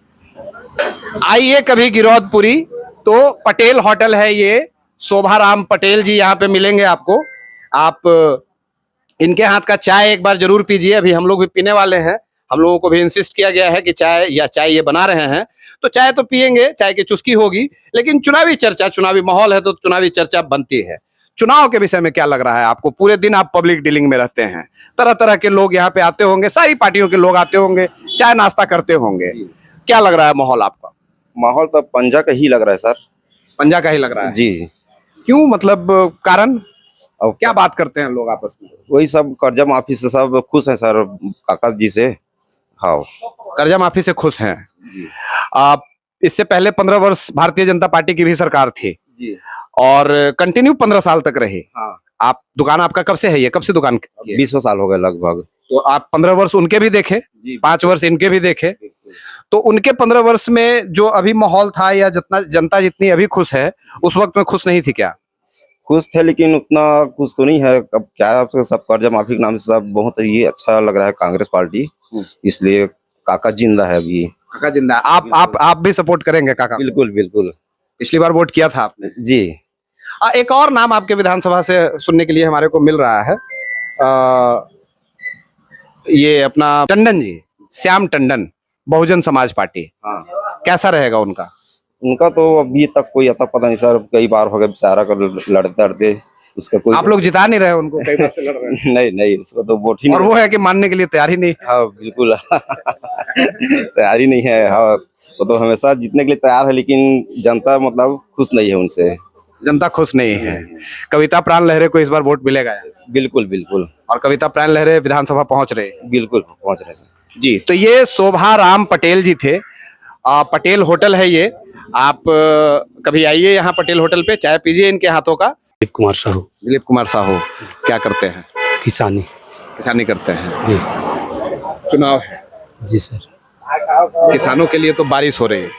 आइए कभी गिरौदपुरी, तो पटेल होटल है ये, शोभाराम पटेल जी यहाँ पे मिलेंगे आपको। आप इनके हाथ का चाय एक बार जरूर पीजिए, अभी हम लोग भी पीने वाले हैं। हम लोगों को भी इंसिस्ट किया गया है कि चाय ये बना रहे हैं तो चाय तो पियेंगे, चाय की चुस्की होगी, लेकिन चुनावी चर्चा, चुनावी माहौल है तो चुनावी चर्चा बनती है। चुनाव के विषय में क्या लग रहा है आपको? पूरे दिन आप पब्लिक डीलिंग में रहते हैं, तरह तरह के लोग यहाँ पे आते होंगे, सारी पार्टियों के लोग आते होंगे, चाय नाश्ता करते होंगे, क्या लग रहा है माहौल आपका? माहौल तो पंजा का ही लग रहा है सर। पंजा का ही लग रहा है जी। क्यों, मतलब कारण? अब क्या बात करते हैं लोग आपस में? वही सब कर्जा माफी से सब खुश हैं सर, काका जी से। हाँ, कर्जा माफी से खुश हैं आप। इससे पहले 15 वर्ष भारतीय जनता पार्टी की भी सरकार थी जी। और कंटिन्यू 15 साल तक रही। हाँ, आप दुकान आपका कब से है, ये कब से दुकान की है? 20 साल हो गए लगभग। तो आप 15 वर्ष उनके भी देखे, जी, 5 वर्ष इनके भी देखे, तो उनके 15 वर्ष में जो अभी माहौल था या जितना जनता जितनी अभी खुश है, उस वक्त में खुश नहीं थी क्या? खुश थे लेकिन उतना खुश तो नहीं है। अब क्या है, आपसे सब कर्जा माफी के नाम से सब बहुत ही अच्छा लग रहा है कांग्रेस पार्टी, इसलिए काका जिंदा है अभी। काका जिंदा है। आप भी सपोर्ट करेंगे काका? बिल्कुल बिल्कुल। पिछली बार वोट किया था आपने जी। एक और नाम आपके विधानसभा से सुनने के लिए हमारे को मिल रहा है, ये अपना टंडन जी, श्याम टंडन, बहुजन समाज पार्टी। हाँ, कैसा रहेगा उनका? उनका तो अभी तक कोई अता पता नहीं सर, कई बार हो गया बेचारा कर लड़ते लड़ते उसका कोई। आप लोग जिता नहीं रहे उनको, कई बार से लड़ रहे हैं। नहीं नहीं, उसको तो वोट ही और नहीं। वो है कि मानने के लिए तैयार ही नहीं। हाँ बिल्कुल तैयार ही नहीं है। हाँ, वो तो हमेशा जीतने के लिए तैयार है, लेकिन जनता मतलब खुश नहीं है उनसे। जनता खुश नहीं है। कविता प्राण लहरे को इस बार वोट मिलेगा? बिल्कुल बिल्कुल। और कविता प्राण लहरे विधानसभा पहुंच रहे? बिल्कुल पहुंच रहे सर। जी, तो ये शोभा राम पटेल जी थे। पटेल होटल है ये। आप कभी आइए यहाँ पटेल होटल पे, चाय पीजिए इनके हाथों का। दिलीप कुमार साहू। दिलीप कुमार साहू क्या करते हैं? किसानी। किसानी करते हैं जी। चुनाव है जी सर। किसानों के लिए तो बारिश हो रही है।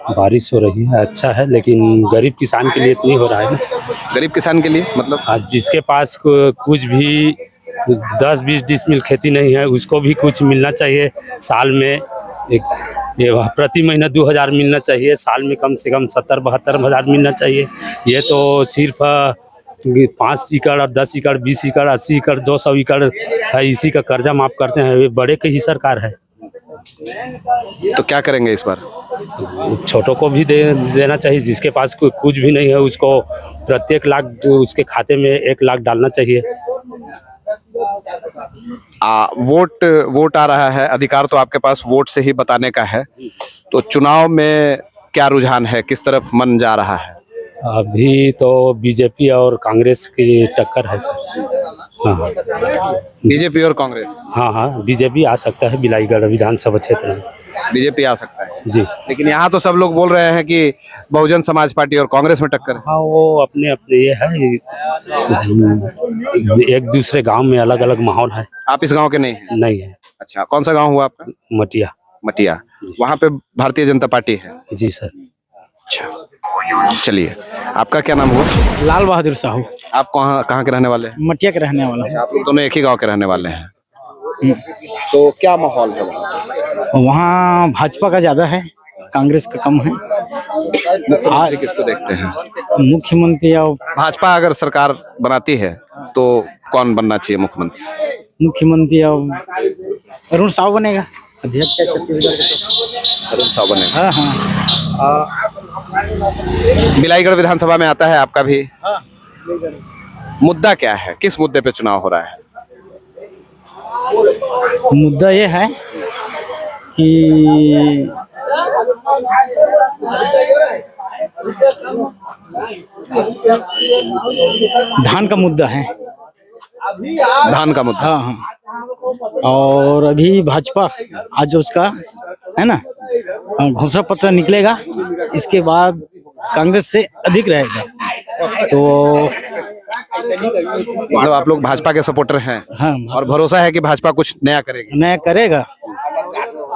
बारिश हो रही है, अच्छा है, लेकिन गरीब किसान के लिए तो नहीं हो रहा है ना। गरीब किसान के लिए मतलब? आज जिसके पास कुछ भी 10-20 डिसमिल खेती नहीं है, उसको भी कुछ मिलना चाहिए। साल में ये प्रति महीना 2000 मिलना चाहिए, साल में कम से कम 70-72 हज़ार मिलना चाहिए। ये तो सिर्फ 5 एकड़ और 10 एकड़ 20 एकड़ 80 एकड़ 200 एकड़ है, इसी का कर्जा माफ करते हैं। ये बड़े की ही सरकार है। तो क्या करेंगे इस बार? छोटों को भी देना चाहिए। जिसके पास कुछ भी नहीं है, उसको प्रत्येक लाख उसके खाते में 1 लाख डालना चाहिए। वोट आ रहा है, अधिकार तो आपके पास वोट से ही बताने का है। तो चुनाव में क्या रुझान है, किस तरफ मन जा रहा है? अभी तो बीजेपी और कांग्रेस की टक्कर है सर। हाँ, बीजेपी और कांग्रेस? हाँ हाँ, बीजेपी आ सकता है बिलाईगढ़ विधानसभा क्षेत्र में। बीजेपी आ सकता है जी। लेकिन यहाँ तो सब लोग बोल रहे हैं कि बहुजन समाज पार्टी और कांग्रेस में टक्कर है। हाँ, वो अपने अपने ये है, एक दूसरे गांव में अलग अलग माहौल है। आप इस गांव के नहीं हैं? नहीं है। अच्छा, कौन सा गांव हुआ आपका? मटिया। मटिया। वहाँ पे भारतीय जनता पार्टी है? जी सर। अच्छा, चलिए, आपका क्या नाम हुआ? लाल बहादुर साहू। आप कहाँ के रहने वाले हैं? मटिया के रहने वाला हूँ। आप लोग दोनों एक ही गांव के रहने वाले हैं। तो क्या माहौल है वहाँ भाजपा का ज्यादा है, कांग्रेस का कम है। मुख्यमंत्री किसको देखते हैं? मुख्यमंत्री और भाजपा अगर सरकार बनाती है तो कौन बनना चाहिए मुख्यमंत्री? मुख्यमंत्री और अरुण साहू बनेगा अध्यक्ष है छत्तीसगढ़ के। अरुण साहू बनेगा। हाँ हाँ। बिलाईगढ़ विधानसभा में आता है आपका भी? मुद्दा क्या है, किस मुद्दे पे चुनाव हो रहा है? मुद्दा ये है कि धान का मुद्दा है। धान का मुद्दा? हाँ हाँ। और अभी भाजपा आज उसका है ना घोषणा पत्र निकलेगा, इसके बाद कांग्रेस से अधिक रहेगा। तो मतलब आप लोग भाजपा के सपोर्टर हैं? हाँ, और भरोसा है कि भाजपा कुछ नया करेगी? नया करेगा।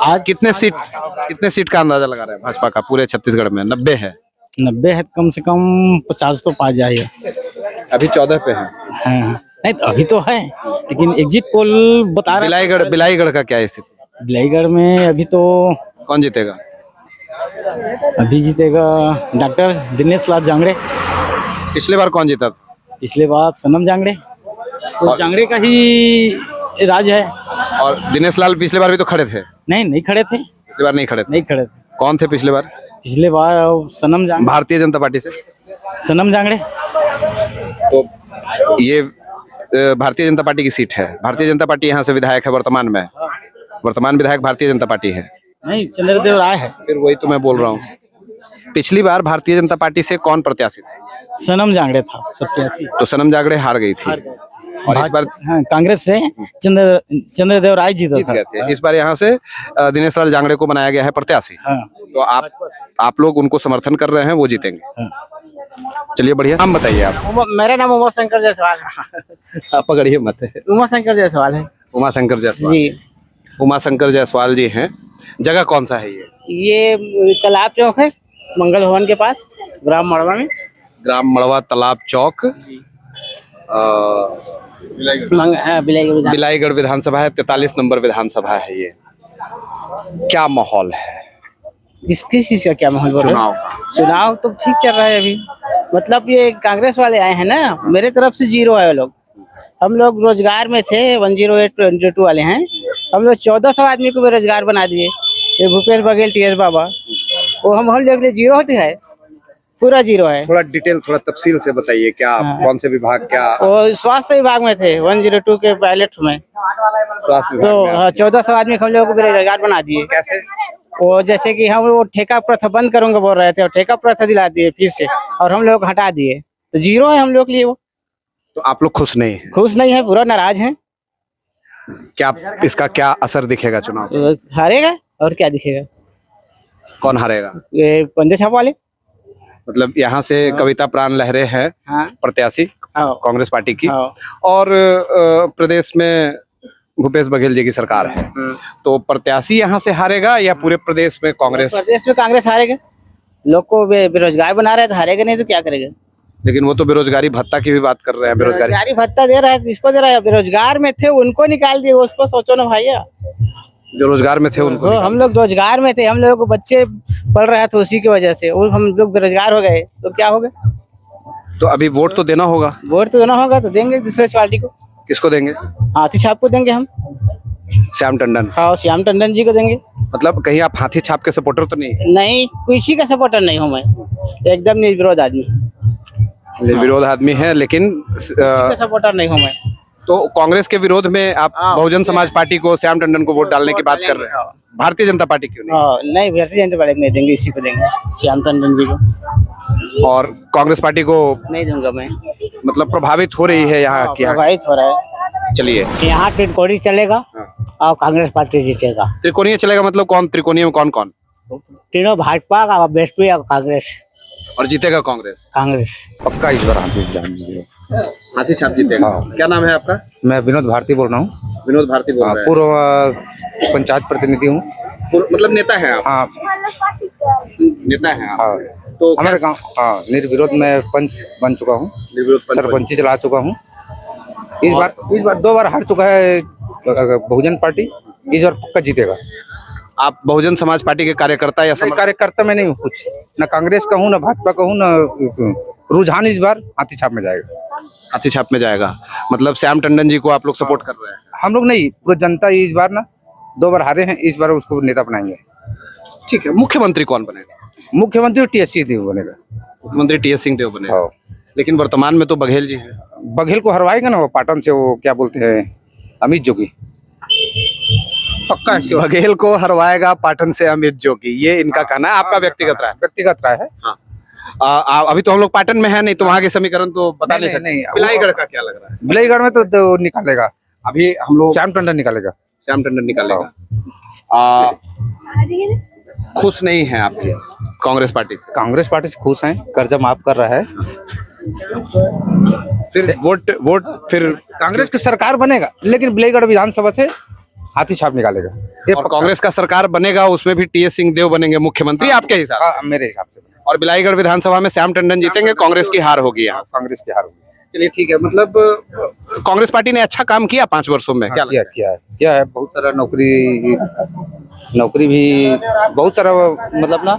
आज कितने सीट का अंदाजा लगा रहे हैं भाजपा का पूरे छत्तीसगढ़ में? 90 है? 90 है, कम से कम 50 तो पा जाएगा। अभी 14 पे है। हाँ, नहीं तो अभी तो है, लेकिन एग्जिट पोल बता रहा। बिलाईगढ़ का क्या स्थिति? बिलाईगढ़ में अभी तो कौन जीतेगा? अभी जीतेगा डॉक्टर दिनेश लाल जांगड़े। पिछले बार कौन जीता? पिछले बार सनम जांगड़े, तो जांगड़े का ही राज है। और दिनेश लाल पिछले बार भी तो खड़े थे? नहीं खड़े थे। पिछले बार नहीं खड़े थे? कौन थे पिछले बार? पिछले बार सनम जांगड़े। भारतीय जनता पार्टी से सनम जांगड़े। तो ये भारतीय जनता पार्टी की सीट है। भारतीय जनता पार्टी यहाँ से विधायक है वर्तमान में? वर्तमान विधायक भारतीय जनता पार्टी है? नहीं, चंद्रदेव राय है। फिर वही तो मैं बोल रहा हूँ। पिछली बार भारतीय जनता पार्टी से कौन प्रत्याशी था? सनम जांगड़े था प्रत्याशी। तो सनम जागड़े हार गई थी और इस बार हाँ, कांग्रेस से चंद्रदेव राय जीता जीत था। गए थे। इस बार यहाँ से दिनेश लाल जांगड़े को बनाया गया है प्रत्याशी। हाँ। तो आप लोग उनको समर्थन कर रहे हैं, वो जीतेंगे। चलिए बढ़िया। नाम बताइए आप। मेरा नाम उमा शंकर जायसवाल है। आप पकड़िए मत। उमा शंकर जायसवाल है उमा शंकर जायसवाल जी। उमा शंकर जायसवाल जी हैं। जगह कौन सा है ये तालाब चौक है, मंगल भवन के पास, ग्राम मड़वा में। ग्राम मड़वा तालाब चौक, बिलाईगढ़ विधानसभा है। 43 नंबर विधानसभा है ये। क्या माहौल है किस चीज का क्या माहौल बोल रहे चुनाव हैं? चुनाव तो ठीक चल रहा है अभी। मतलब ये कांग्रेस वाले आए हैं ना, मेरे तरफ से 0 है लोग। हम लोग रोजगार में थे, 108 102 वाले हैं। हम लोग 1400 आदमी को बेरोजगार बना दिए। ये भूपेश बघेल TS बाबा, वो हम लोग 0 होते हैं, पूरा 0 है। थोड़ा डिटेल, थोड़ा तफसील से बताइए। क्या कौन से विभाग, क्या वो स्वास्थ्य विभाग में थे 102 के पायलट में। स्वास्थ्य विभाग तो में? 1400 आदमी को हम लोग को बेरोजगार बना दिए। कैसे? वो जैसे कि हम वो ठेका प्रथा बंद करूंगा बोल रहे थे और ठेका प्रथा दिला दिए फिर से, और हम लोग हटा दिए। तो 0 है हम लोग के लिए वो। तो आप लोग खुश नहीं हैं? खुश नहीं है, पूरा नाराज हैं। क्या इसका क्या असर दिखेगा चुनाव? हारेगा और क्या दिखेगा। कौन हारेगा? ये पंजे छाप वाले। मतलब यहाँ से कविता प्राण लहरे हैं हाँ। प्रत्याशी हाँ। कांग्रेस पार्टी की, हाँ। और प्रदेश में भूपेश बघेल जी की सरकार है। तो प्रत्याशी यहाँ से हारेगा या पूरे प्रदेश में कांग्रेस? प्रदेश में कांग्रेस हारेगा। लोग को बेरोजगार बना रहे तो हारेगा, नहीं तो क्या करेगा। लेकिन वो तो बेरोजगारी भत्ता की भी बात कर रहे हैं। बेरोजगारी भत्ता दे रहा है, किसको दे रहा है? बेरोजगार में थे उनको निकाल दिए, उसको सोचो ना भैया। जो रोजगार में थे उनको हम लोग रोजगार में थे, हम लोगों को बच्चे पढ़ रहे थे, उसी की वजह से वो हम लोग बेरोजगार हो गए। तो क्या होगा? तो अभी वोट तो देना होगा। वोट तो देना होगा, तो देंगे दूसरे पार्टी को। किसको देंगे? हाथी छाप को देंगे हम। श्याम टंडन। हाँ, श्याम टंडन जी को देंगे। मतलब कहीं आप हाथी छाप के सपोर्टर तो नहीं है? नहीं, किसी का सपोर्टर नहीं हूँ मैं, एकदम निर्विरोध आदमी। विरोध आदमी है, लेकिन किसी का सपोर्टर नहीं हूँ मैं। तो कांग्रेस के विरोध में आप बहुजन समाज पार्टी को, श्याम टंडन को वोट डालने की बात कर रहे हैं। भारतीय जनता पार्टी क्यों नहीं? नहीं, भारतीय जनता पार्टी को नहीं देंगे, इसी को देंगे, श्याम टंडन जी को। और कांग्रेस पार्टी को नहीं दूंगा मैं। मतलब प्रभावित हो रही है यहाँ की? प्रभावित हो रहा है। चलिए, यहाँ त्रिकोणी चलेगा और कांग्रेस पार्टी जीतेगा। त्रिकोणीय चलेगा? मतलब कौन त्रिकोणीय में कौन कौन? तीनों, भाजपा का, बीएसपी और कांग्रेस। और जीतेगा कांग्रेस? कांग्रेस पक्का इस बार हाथी छाप जीतेगा। हाथी छाप जीतेगा। क्या नाम है आपका? मैं विनोद भारती बोल रहा हूँ। विनोद भारती बोल रहे हैं। पूर्व पंचायत प्रतिनिधि हूँ। मतलब नेता है आप? हाँ, नेता है आप। हाँ। तो हमारे गाँव, हाँ, निर्विरोध में पंच बन चुका हूँ, सरपंची चला चुका हूँ। इस बार 2 बार हार चुका है बहुजन पार्टी। इस बार पक्का जीतेगा। आप बहुजन समाज पार्टी के कार्यकर्ता या कार्यकर्ता में नहीं हूँ, कुछ न कांग्रेस का हूँ, न भाजपा का हूँ, न रुझान इस बार हाथी छाप में जाएगा। हाथी छाप में जाएगा। मतलब श्याम टंडन जी को आप लोग सपोर्ट कर रहे हैं? हम लोग नहीं, पूरी जनता इस बार ना 2 बार हारे हैं, इस बार उसको नेता बनाएंगे। ठीक है। मुख्यमंत्री कौन बनेगा? मुख्यमंत्री TS सिंह बनेगा। मुख्यमंत्री TS सिंहदेव बनेगा। लेकिन वर्तमान में तो बघेल जी हैं। बघेल को हरवाएगा ना वो पाटन से, वो क्या बोलते हैं, अमित जोगी। पक्का बघेल को हरवाएगा पाटन से अमित जोगी, ये इनका कहना है। आपका व्यक्तिगत राय है। हाँ। अभी तो हम लोग पाटन में है नहीं, तो वहाँ के समीकरण तो बता नहीं सकते। बिलाईगढ़ का क्या लग रहा है? बिलाईगढ़ में तो निकालेगा अभी हम लोग। श्याम टंडन निकालेगा। श्याम टंडन निकालेगा। खुश नहीं है आप ये कांग्रेस पार्टी से? कांग्रेस पार्टी से खुश हैं, कर्जा माफ कर रहा है। फिर वोट फिर कांग्रेस की सरकार बनेगा, लेकिन बिलाईगढ़ विधानसभा से हाथी छाप निकालेगा। और कांग्रेस का सरकार बनेगा, उसमें भी TS सिंहदेव बनेंगे मुख्यमंत्री आपके हिसाब? मेरे हिसाब से। और बिलाईगढ़ विधानसभा में श्याम टंडन जीतेंगे, कांग्रेस की हार होगी यहाँ? कांग्रेस की हार होगी। चलिए ठीक है। मतलब कांग्रेस पार्टी ने अच्छा काम किया 5 वर्षों में? क्या किया है। बहुत सारा नौकरी भी बहुत सारा, मतलब ना,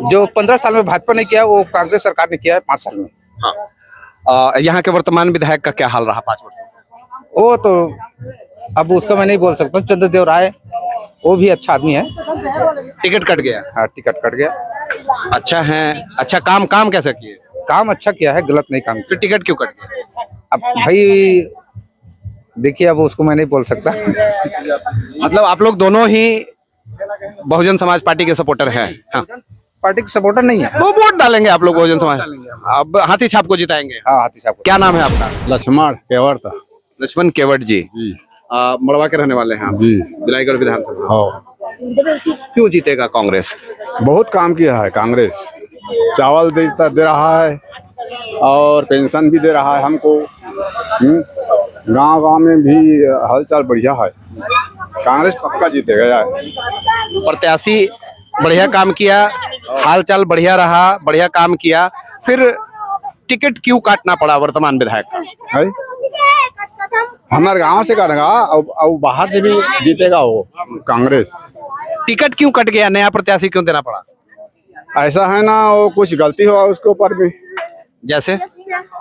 जो 15 साल में भाजपा ने किया वो कांग्रेस सरकार ने किया है 5 साल में। हाँ। यहाँ के वर्तमान विधायक का क्या हाल रहा 5 वर्षों में? वो तो अब उसका मैं नहीं बोल सकता हूँ। चंद्रदेव राय, वो भी अच्छा आदमी है। टिकट कट गया? हाँ, टिकट कट गया। अच्छा है। अच्छा काम कैसा किए? काम अच्छा किया है, गलत नहीं काम किया। फिर टिकट क्यों कट गया? अब भाई देखिए, अब उसको मैं नहीं बोल सकता। मतलब आप लोग दोनों ही बहुजन समाज पार्टी के सपोर्टर हैं? हाँ। पार्टी के सपोर्टर नहीं है। वो वोट डालेंगे आप लोग बहुजन समाज, अब हाथी छाप को जिताएंगे। हाँ, हाथी साहब क्या नाम है आपका? लक्ष्मण केवट लक्ष्मण केवट जी। मड़वा के रहने वाले हैं आप? जी। बिलाईगढ़ विधानसभा। हाँ, क्यों जीतेगा कांग्रेस? बहुत काम किया है कांग्रेस। चावल दे रहा है और पेंशन भी दे रहा है हमको। गांव में भी हलचल बढ़िया है। कांग्रेस पक्का जीतेगा यार। प्रत्याशी बढ़िया काम किया, हाल चाल बढ़िया रहा, बढ़िया काम किया, फिर टिकट क्यों काटना पड़ा वर्तमान विधायक का? है हमारे गांव से करेगा और बाहर से भी जीतेगा वो कांग्रेस। टिकट क्यों कट गया, नया प्रत्याशी क्यों देना पड़ा? ऐसा है ना, वो कुछ गलती होगा उसके ऊपर भी। जैसे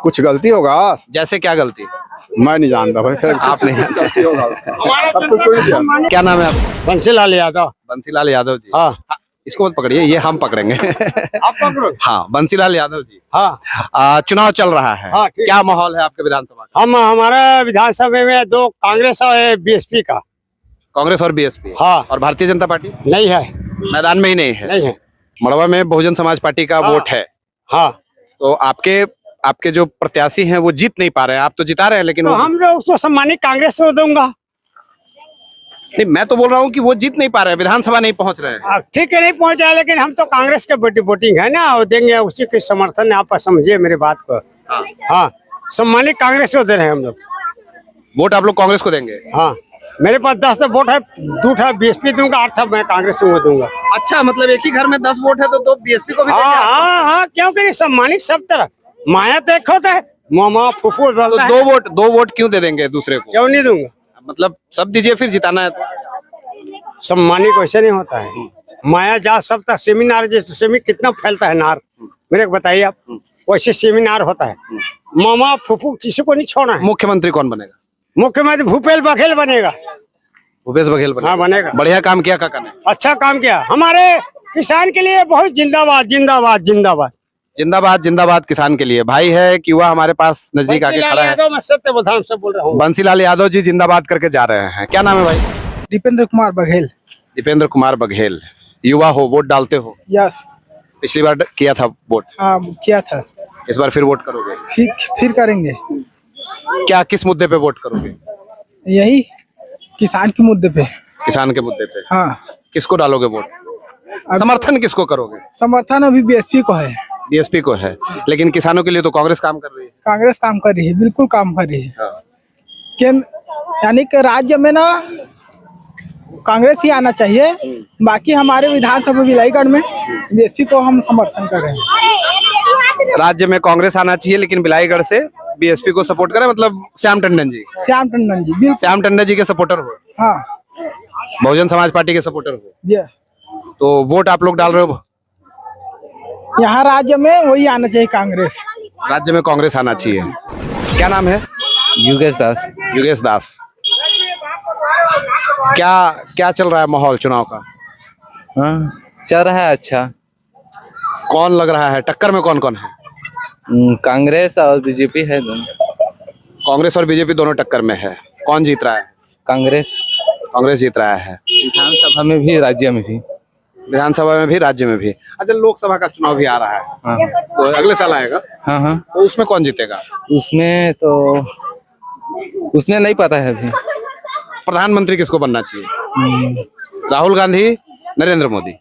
कुछ गलती होगा। जैसे क्या गलती? मैं नहीं जानता भाई, फिर आप नहीं जानते। गलती होगा। सब कुछ तो नहीं जानता। क्या नाम है आपका? बंसीलाल यादव। बंसीलाल यादव जी। हाँ। इसको मत पकड़िए, ये हम पकड़ेंगे। आप पकड़ो। हाँ, बंसीलाल यादव जी। हाँ, चुनाव चल रहा है। हाँ, ठीक। क्या माहौल है आपके विधानसभा का? हमारा विधानसभा में 2 कांग्रेस और बीएसपी का। कांग्रेस और बीएसपी। हाँ। और भारतीय जनता पार्टी नहीं है। मैदान में ही नहीं है। नहीं है। मड़वा में बहुजन समाज पार्टी का वोट है। हाँ, तो आपके जो प्रत्याशी हैं वो जीत नहीं पा रहे हैं। आप तो जिता रहे हैं, लेकिन तो हम लोग उसको सम्मानित कांग्रेस को दूंगा। नहीं, मैं तो बोल रहा हूँ कि वो जीत नहीं पा रहे हैं, विधानसभा नहीं पहुंच रहे हैं। ठीक है, नहीं पहुंचा, लेकिन हम तो कांग्रेस के वोटिंग है ना, वो देंगे, उसी के समर्थन। आप समझिए मेरी बात को। हाँ, सम्मानित कांग्रेस को दे रहे हैं हम लोग। वोट आप लोग कांग्रेस को देंगे? हाँ, मेरे पास 10 वोट है, 2 बीएसपी दूंगा, 8 मैं कांग्रेस को दूंगा। अच्छा, मतलब एक ही घर में 10 वोट है तो 2 बीएसपी को भी देंगे? हाँ, क्योंकि नहीं, सम्मानित सब तरह। माया तो एक होता है, मामा फुफू तो बोलता है। 2 वोट क्यों दे देंगे दूसरे को? क्यों नहीं दूंगा? मतलब सब दीजिए, फिर जिताना है तो। सम्मानित वैसे नहीं होता है। माया जा सब तक सेमिनार, जैसे सेमी कितना फैलता है नार, मेरे को बताइए आप। वैसे सेमिनार होता है। मामा फुफू किसी को नहीं छोड़ना है। मुख्यमंत्री कौन बनेगा? मुख्यमंत्री भूपेश बघेल बनेगा। भूपेश बघेल बनेगा? हाँ, बनेगा। बढ़िया काम किया काका ने। अच्छा काम किया, हमारे किसान के लिए बहुत जिंदाबाद जिंदाबाद जिंदाबाद। जिंदाबाद जिंदाबाद किसान के लिए। भाई है कि युवा हमारे पास नजदीक आके खड़ा है। मैं सत्य बोल रहा हूँ। बंसीलाल यादव जी जिंदाबाद करके जा रहे हैं। क्या नाम है भाई? दीपेंद्र कुमार बघेल। दीपेंद्र कुमार बघेल। युवा हो, वोट डालते हो? यस। पिछली बार किया था वोट? हाँ, किया था। इस बार फिर वोट करोगे? फिर करेंगे। क्या, किस मुद्दे पे वोट करोगे? यही किसान के मुद्दे पे। किसान के मुद्दे पे? हाँ। किसको डालोगे वोट? समर्थन किसको करोगे? समर्थन अभी बीएसपी को है। बीएसपी को है, लेकिन किसानों के लिए तो कांग्रेस काम कर रही है। कांग्रेस काम कर रही है, बिल्कुल काम कर रही है। हाँ। यानी कि राज्य में ना कांग्रेस ही आना चाहिए। बाकी हमारे विधानसभा बिलाईगढ़ में बीएसपी को हम समर्थन कर रहे हैं। राज्य में कांग्रेस आना चाहिए, लेकिन बिलाईगढ़ से बीएसपी को सपोर्ट करें, मतलब श्याम टंडन जी। श्याम टंडन जी, बिल्कुल। श्याम टंडन जी के सपोर्टर हो? हाँ। बहुजन समाज पार्टी के सपोर्टर हो? ये तो वोट आप लोग डाल रहे हो? यहाँ राज्य में वही आना चाहिए, कांग्रेस। राज्य में कांग्रेस आना चाहिए। क्या नाम है? योगेश दास। योगेश दास। क्या चल रहा है माहौल चुनाव का? हाँ, चल रहा है अच्छा। कौन लग रहा है टक्कर में? कौन कौन है? कांग्रेस और बीजेपी है दोनों। कांग्रेस और बीजेपी दोनों टक्कर में है। कौन जीत रहा है? कांग्रेस। कांग्रेस जीत रहा है। विधानसभा में भी, राज्य में भी। विधानसभा में भी, राज्य में भी। अच्छा, लोकसभा का चुनाव भी आ रहा है। हाँ। तो अगले साल आएगा। हाँ हाँ। तो उसमें कौन जीतेगा? उसमें नहीं पता है अभी। प्रधानमंत्री किसको बनना चाहिए? राहुल गांधी, नरेंद्र मोदी?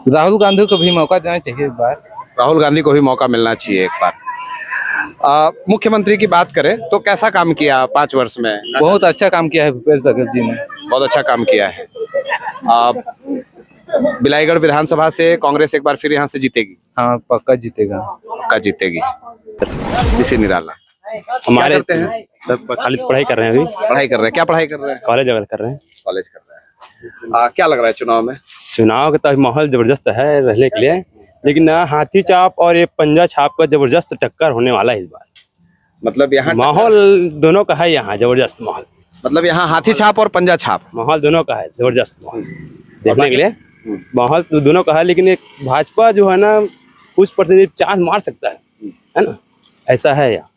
राहुल गांधी को भी मौका देना चाहिए एक बार। राहुल गांधी को भी मौका मिलना चाहिए एक बार। मुख्यमंत्री की बात करें तो कैसा काम किया 5 वर्ष में? बहुत अच्छा काम किया है भूपेश बघेल जी ने। बहुत अच्छा काम किया है। बिलाईगढ़ विधानसभा से कांग्रेस एक बार फिर यहाँ से जीतेगी? हाँ, पक्का जीतेगा। पक्का जीतेगी। इसी निराला। हमारे करते हैं सब खाली पढ़ाई कर रहे हैं, अभी पढ़ाई कर रहे हैं। क्या पढ़ाई कर रहे हैं? कॉलेज वगैरह कर रहे हैं। कॉलेज कर रहे हैं। क्या लग रहा है चुनाव में? चुनाव का तो माहौल जबरदस्त है रहने के लिए, लेकिन हाथी चाप और ये पंजा छाप का जबरदस्त टक्कर होने वाला है इस बार। मतलब यहाँ माहौल दोनों का है, यहाँ जबरदस्त माहौल। मतलब यहाँ हाथी छाप और पंजा छाप माहौल दोनों का है, जबरदस्त माहौल देखने के लिए। माहौल तो दोनों का है, लेकिन एक भाजपा जो है ना कुछ परसेंट चांस मार सकता है ना, ऐसा है यहाँ।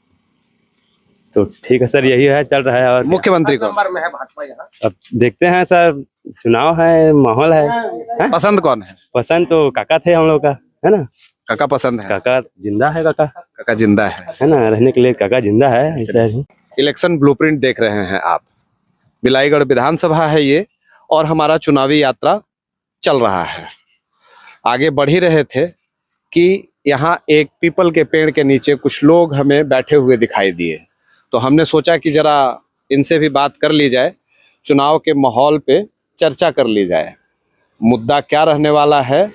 तो ठीक है सर, यही है, चल रहा है। और मुख्यमंत्री को में है भाजपा यहाँ? अब देखते हैं सर, चुनाव है, माहौल है। पसंद कौन है? पसंद तो काका थे हम लोग का, है ना। काका पसंद है। काका जिंदा है, काका काका जिंदा है ना, रहने के लिए काका जिंदा है, ऐसा है। इलेक्शन ब्लूप्रिंट देख रहे हैं आप। बिलाईगढ़ विधानसभा है ये, और हमारा चुनावी यात्रा चल रहा है। आगे बढ़ ही रहे थे कि यहाँ एक पीपल के पेड़ के नीचे कुछ लोग हमें बैठे हुए दिखाई दिए, तो हमने सोचा कि जरा इनसे भी बात कर ली जाए, चुनाव के माहौल पे चर्चा कर ली जाए। मुद्दा क्या रहने वाला है,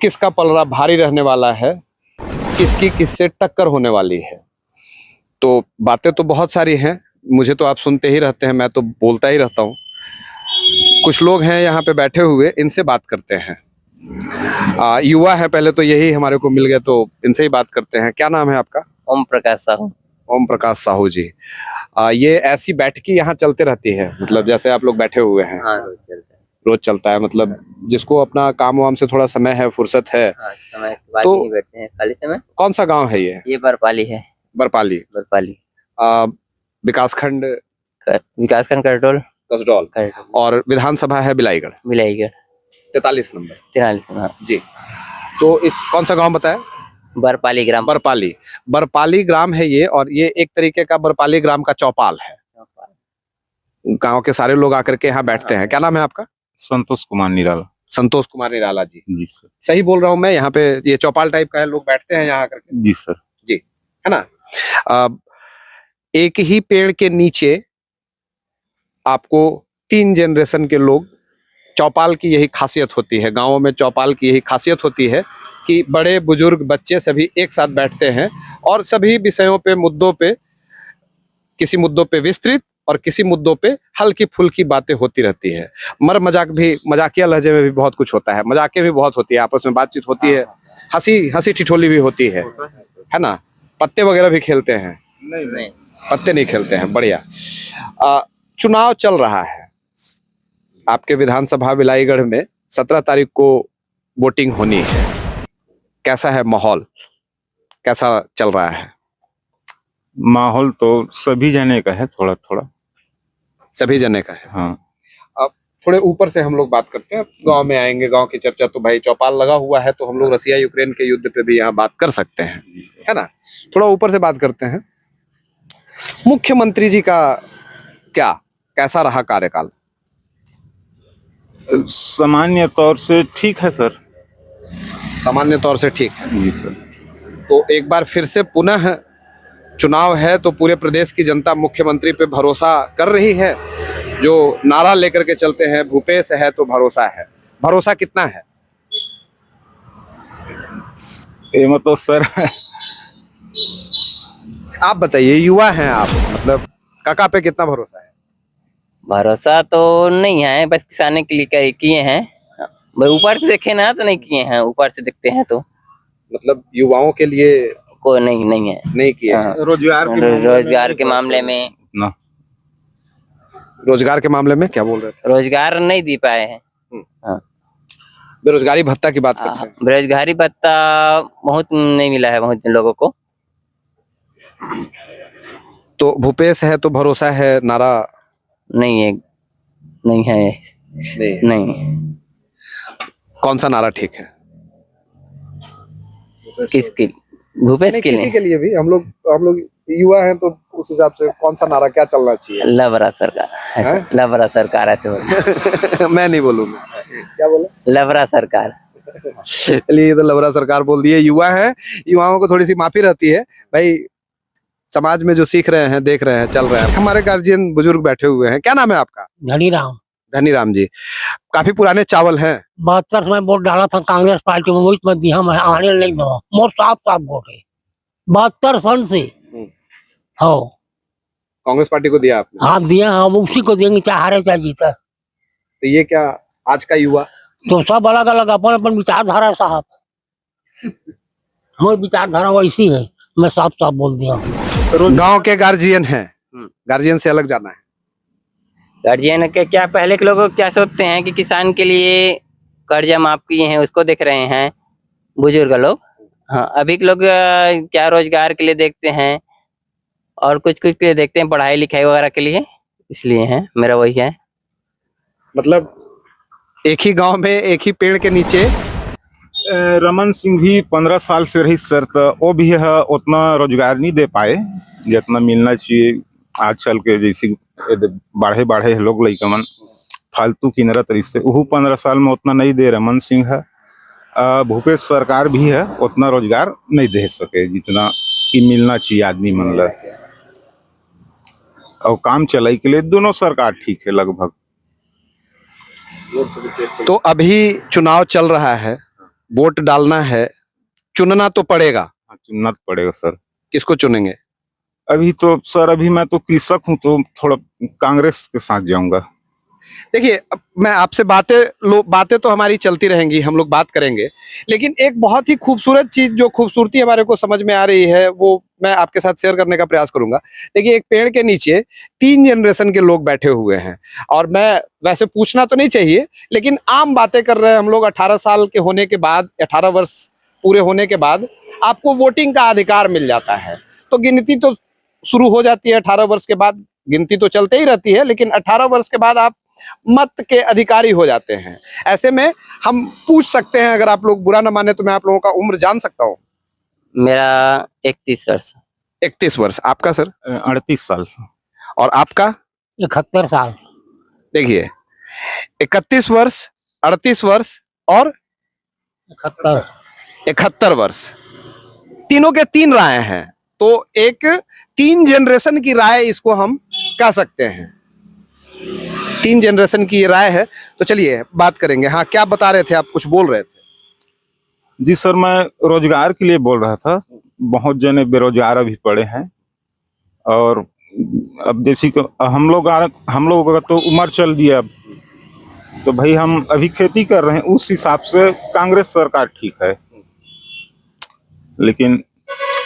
किसका पलड़ा भारी रहने वाला है, किसकी किससे टक्कर होने वाली है। तो बातें तो बहुत सारी हैं, मुझे तो आप सुनते ही रहते हैं, मैं तो बोलता ही रहता हूँ। कुछ लोग हैं यहाँ पे बैठे हुए, इनसे बात करते हैं। युवा है, पहले तो यही हमारे को मिल गए, तो इनसे ही बात करते हैं। क्या नाम है आपका? ओम प्रकाश साहू। ओम प्रकाश साहू जी। ये ऐसी बैठकी यहाँ चलते रहती है, मतलब जैसे आप लोग बैठे हुए हैं? हाँ, रोज चलता है। रोज चलता है, मतलब जिसको अपना काम वाम से थोड़ा समय है, फुर्सत है, हाँ, समय के बाद तो नहीं बैठते हैं खाली समय। कौन सा गांव है ये? ये बरपाली है। बरपाली। बरपाली विकासखंड विकासखंड करटोल। कसडौल, और विधानसभा है बिलाईगढ़। बिलाईगढ़ 43 नंबर। 43 में। हाँ। जी। तो इस कौन सा गांव बताया? बरपाली ग्राम। बरपाली। बरपाली ग्राम है ये, और ये एक तरीके का बरपाली ग्राम का चौपाल है। गांव के सारे लोग आकर के यहाँ बैठते हैं। क्या नाम है आपका? संतोष कुमार निराला। संतोष कुमार निराला जी। जी सर। सही बोल रहा हूँ मैं? यहाँ पे ये चौपाल टाइप का है, लोग बैठते हैं यहाँ आकर के। जी सर। जी, है ना। एक ही पेड़ के नीचे आपको 3 जनरेशन के लोग, चौपाल की यही खासियत होती है, गांवों में चौपाल की यही खासियत होती है कि बड़े बुजुर्ग बच्चे सभी एक साथ बैठते हैं और सभी विषयों पे, मुद्दों पे, किसी मुद्दों पे विस्तृत और किसी मुद्दों पे हल्की फुल्की बातें होती रहती है। मजाक भी, मजाकिया लहजे में भी बहुत कुछ होता है, मजाकें भी बहुत होती है, आपस में बातचीत होती है, हंसी ठिठोली भी होती है ना। पत्ते वगैरह भी खेलते हैं? नहीं। पत्ते नहीं खेलते हैं। बढ़िया। चुनाव चल रहा है आपके विधानसभा बिलाईगढ़ में, 17 तारीख को वोटिंग होनी है। कैसा है माहौल, कैसा चल रहा है? माहौल तो सभी जने का है, थोड़ा थोड़ा सभी जने का है। हाँ। अब थोड़े ऊपर से हम लोग बात करते हैं, गांव में आएंगे। गांव की चर्चा तो भाई, चौपाल लगा हुआ है तो हम लोग रसिया यूक्रेन के युद्ध पे भी यहाँ बात कर सकते हैं, है ना। थोड़ा ऊपर से बात करते हैं। मुख्यमंत्री जी का कैसा रहा कार्यकाल? सामान्य तौर से ठीक है सर। सामान्य तौर से ठीक है। जी सर। तो एक बार फिर से पुनः चुनाव है, तो पूरे प्रदेश की जनता मुख्यमंत्री पे भरोसा कर रही है। जो नारा लेकर के चलते हैं, भूपेश है तो भरोसा है, भरोसा कितना है? ये मतलब सर आप बताइए, युवा हैं आप, मतलब काका पे कितना भरोसा है? भरोसा तो नहीं है, बस किसानों के लिए किए हैं। ऊपर से देखे ना तो नहीं किए हैं, ऊपर से देखते हैं तो मतलब युवाओं के लिए कोई नहीं है। नहीं किए। रोजगार के मामले में ना। रोजगार के मामले में क्या बोल रहे थे? रोजगार नहीं दे पाए हैं। हाँ। बेरोजगारी भत्ता की बात करते हैं। बेरोजगारी भत्ता बहुत नहीं मिला है बहुत लोगों को। तो भूपेश है तो भरोसा है नारा नहीं है। नहीं है। नहीं। कौन सा नारा ठीक है? किसके? भूपेश के किसी लिए? के लिए भी। हम लोग युवा हैं तो उस हिसाब से कौन सा नारा क्या चलना चाहिए? लबरा सरकार। लबरा सरकार ऐसे बोल। मैं नहीं बोलूंगा। क्या बोले? लबरा सरकार। चलिए, तो लबरा सरकार बोल दिए। युवा है, युवाओं को थोड़ी सी माफी रहती है भाई, समाज में जो सीख रहे हैं, देख रहे हैं, चल रहे हैं। हमारे गार्जियन बुजुर्ग बैठे हुए हैं। क्या नाम है आपका? धनीराम। धनीराम जी, काफी पुराने चावल हैं। 72 में वोट डाला था कांग्रेस पार्टी में, वही मत दिया, मैं आने नहीं दूंगा। मोर साफ वोट है 72 सन से। हाँ, कांग्रेस पार्टी को दिया आपने? आप दिया, हम उसी को देंगे, चाहे हारे चाहे जीता। तो ये क्या आज का युवा? तो सब अलग अलग अपन अपन विचारधारा है साहब। हमारी विचारधारा वैसी है, मैं साफ साफ बोल दिया। गांव के गार्जियन हैं, गार्जियन से अलग जाना है। गार्जियन के क्या, पहले के लोग क्या सोचते हैं कि किसान के लिए कर्जा माफ किए हैं, उसको देख रहे हैं बुजुर्ग लोग। हाँ, अभी के लोग क्या रोजगार के लिए देखते हैं और कुछ के लिए देखते हैं, पढ़ाई लिखाई वगैरह के लिए, इसलिए है। मेरा वही है। मतलब एक ही गांव में एक ही पेड़ के नीचे रमन सिंह भी 15 साल से रही सर, तो वो भी है उतना रोजगार नहीं दे पाए जितना मिलना चाहिए। आजकल के जैसे बाढ़े बाढ़े लोग लइकमन फालतू की नरत रिश्ते वो 15 साल में उतना नहीं दे रमन सिंह है। भूपेश सरकार भी है उतना रोजगार नहीं दे सके जितना कि मिलना चाहिए आदमी मन ला। और काम चलाई के लिए दोनों सरकार ठीक है लगभग। तो अभी चुनाव चल रहा है, वोट डालना है, चुनना तो पड़ेगा। हाँ, चुनना तो पड़ेगा सर। किसको चुनेंगे? अभी तो सर अभी मैं तो कृषक हूँ तो थोड़ा कांग्रेस के साथ जाऊंगा। देखिए, अब मैं आपसे बातें तो हमारी चलती रहेंगी, हम लोग बात करेंगे, लेकिन एक बहुत ही खूबसूरत चीज जो खूबसूरती हमारे को समझ में आ रही है वो मैं आपके साथ शेयर करने का प्रयास करूंगा। देखिए, एक पेड़ के नीचे 3 जनरेशन के लोग बैठे हुए हैं और मैं वैसे पूछना तो नहीं चाहिए लेकिन आम बातें कर रहे हैं हम लोग। 18 साल के होने के बाद, 18 वर्ष पूरे होने के बाद आपको वोटिंग का अधिकार मिल जाता है, तो गिनती तो शुरू हो जाती है। 18 वर्ष के बाद गिनती तो चलते ही रहती है, लेकिन 18 वर्ष के बाद आप मत के अधिकारी हो जाते हैं। ऐसे में हम पूछ सकते हैं, अगर आप लोग बुरा न माने तो मैं आप लोगों का उम्र जान सकता हूँ? मेरा 31 वर्ष। 31 वर्ष। आपका सर? 38 साल से। और आपका? 71 साल। देखिए, 31 वर्ष, 38 वर्ष और 71 वर्ष, तीनों के 3 राय हैं, तो एक 3 जनरेशन की राय इसको हम कह सकते हैं। 3 जनरेशन की राय है, तो चलिए बात करेंगे। हाँ, क्या बता रहे थे आप? कुछ बोल रहे थे? जी सर, मैं रोजगार के लिए बोल रहा था। बहुत जने बेरोजगार अभी पड़े हैं और अब जैसी हम लोग का तो उम्र चल दिया, अब तो भाई हम अभी खेती कर रहे हैं, उस हिसाब से कांग्रेस सरकार ठीक है, लेकिन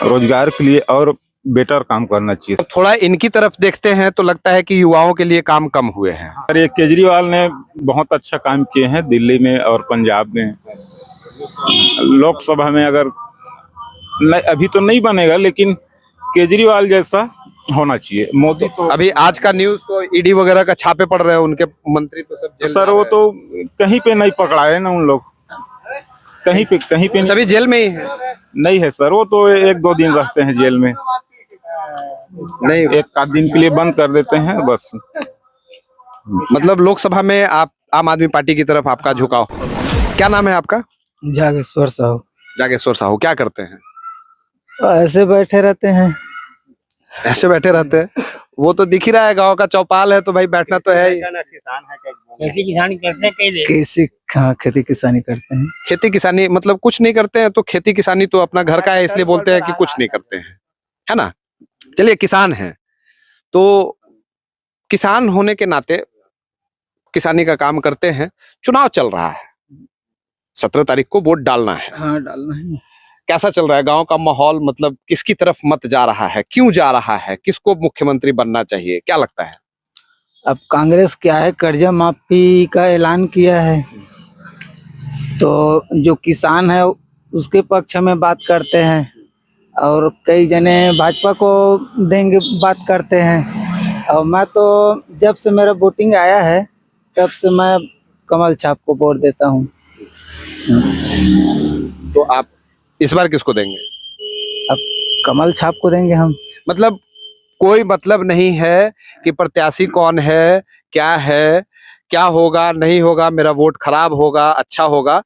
रोजगार के लिए और बेटर काम करना चाहिए। तो थोड़ा इनकी तरफ देखते हैं तो लगता है कि युवाओं के लिए काम कम हुए हैं। और ये केजरीवाल ने बहुत अच्छा काम किए हैं दिल्ली में और पंजाब में। लोकसभा में अगर अभी तो नहीं बनेगा, लेकिन केजरीवाल जैसा होना चाहिए। मोदी तो अभी आज का न्यूज तो ईडी वगैरह का छापे पड़ रहे हैं, उनके मंत्री तो सब जेल सर वो तो कहीं पे नहीं पकड़ाए ना उन लोग, कहीं पे सभी जेल में ही है। नहीं है सर, वो तो 1-2 दिन रहते हैं जेल में, नहीं 1 आध दिन के लिए बंद कर देते हैं बस। मतलब लोकसभा में आप आम आदमी पार्टी की तरफ आपका झुकाव। क्या नाम है आपका? जागेश्वर साहू। जागेश्वर साहू। क्या करते हैं? ऐसे बैठे रहते हैं। ऐसे बैठे रहते हैं? वो तो दिख ही रहा है, गांव का चौपाल है तो भाई बैठना तो है ही। खेती किसानी करते हैं खेती किसानी करते हैं। खेती किसानी मतलब कुछ नहीं करते हैं, तो खेती किसानी तो अपना घर का है इसलिए बोलते हैं कि कुछ नहीं करते हैं, है ना? चलिए, किसान हैं तो किसान होने के नाते किसानी का काम करते हैं। चुनाव चल रहा है, 17 तारीख को वोट डालना है। हाँ, डालना है। कैसा चल रहा है गांव का माहौल? मतलब किसकी तरफ मत जा रहा है, क्यों जा रहा है, किसको मुख्यमंत्री बनना चाहिए, क्या लगता है? अब कांग्रेस क्या है, कर्जा माफी का ऐलान किया है, तो जो किसान है उसके पक्ष में बात करते हैं और कई जने भाजपा को देंगे बात करते हैं। और मैं तो जब से मेरा वोटिंग आया है तब से मैं कमल छाप को वोट देता हूँ। तो आप इस बार किसको देंगे? अब कमल छाप को देंगे हम। मतलब कोई मतलब नहीं है कि प्रत्याशी कौन है, क्या होगा, नहीं होगा, मेरा वोट खराब होगा, अच्छा होगा,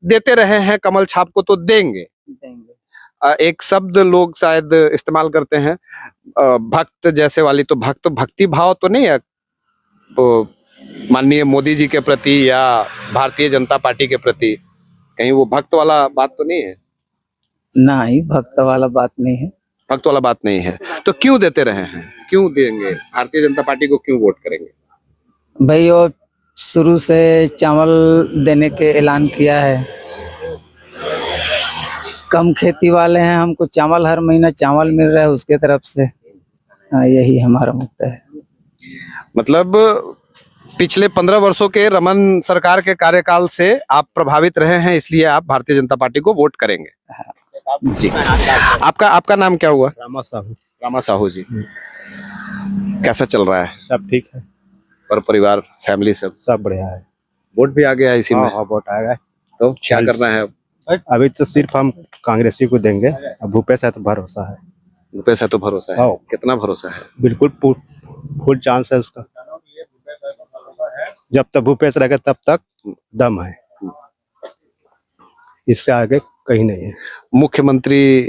देते रहे हैं कमल छाप को तो देंगे। एक शब्द लोग शायद इस्तेमाल करते हैं, भक्त जैसे वाली, तो भक्ति भाव तो नहीं है तो माननीय मोदी जी के प्रति या भारतीय जनता पार्टी के प्रति? कहीं वो भक्त वाला बात तो नहीं है? नहीं, भक्त वाला बात नहीं है। भक्त वाला बात नहीं है तो क्यों देते रहे हैं, क्यों देंगे? भारतीय जनता पार्टी को क्यों वोट करेंगे? भाई वो शुरू से चावल देने के ऐलान किया है। कम खेती वाले हैं, हमको चावल हर महीना चावल मिल रहा है उसके तरफ से। हाँ, यही हमारा मुद्दा है। मतलब पिछले 15 वर्षों के रमन सरकार के कार्यकाल से आप प्रभावित रहे हैं, इसलिए आप भारतीय जनता पार्टी को वोट करेंगे। जी, आपका नाम क्या हुआ? रामा साहू। रामा साहू जी। कैसा चल रहा है? सब ठीक है। पर परिवार फैमिली सब बढ़िया है। वोट भी आ गया है इसी में, हाँ वोट आएगा। तो क्या करना है अब? अभी तो सिर्फ हम कांग्रेसी को देंगे, अब भूपेश है तो भरोसा है। भूपेश है तो भरोसा है, हाँ। कितना भरोसा है? बिल्कुल फुल चांस है उसका, जब तक भूपेश रहेगा तब तक दम है, इससे आगे कहीं नहीं है। मुख्यमंत्री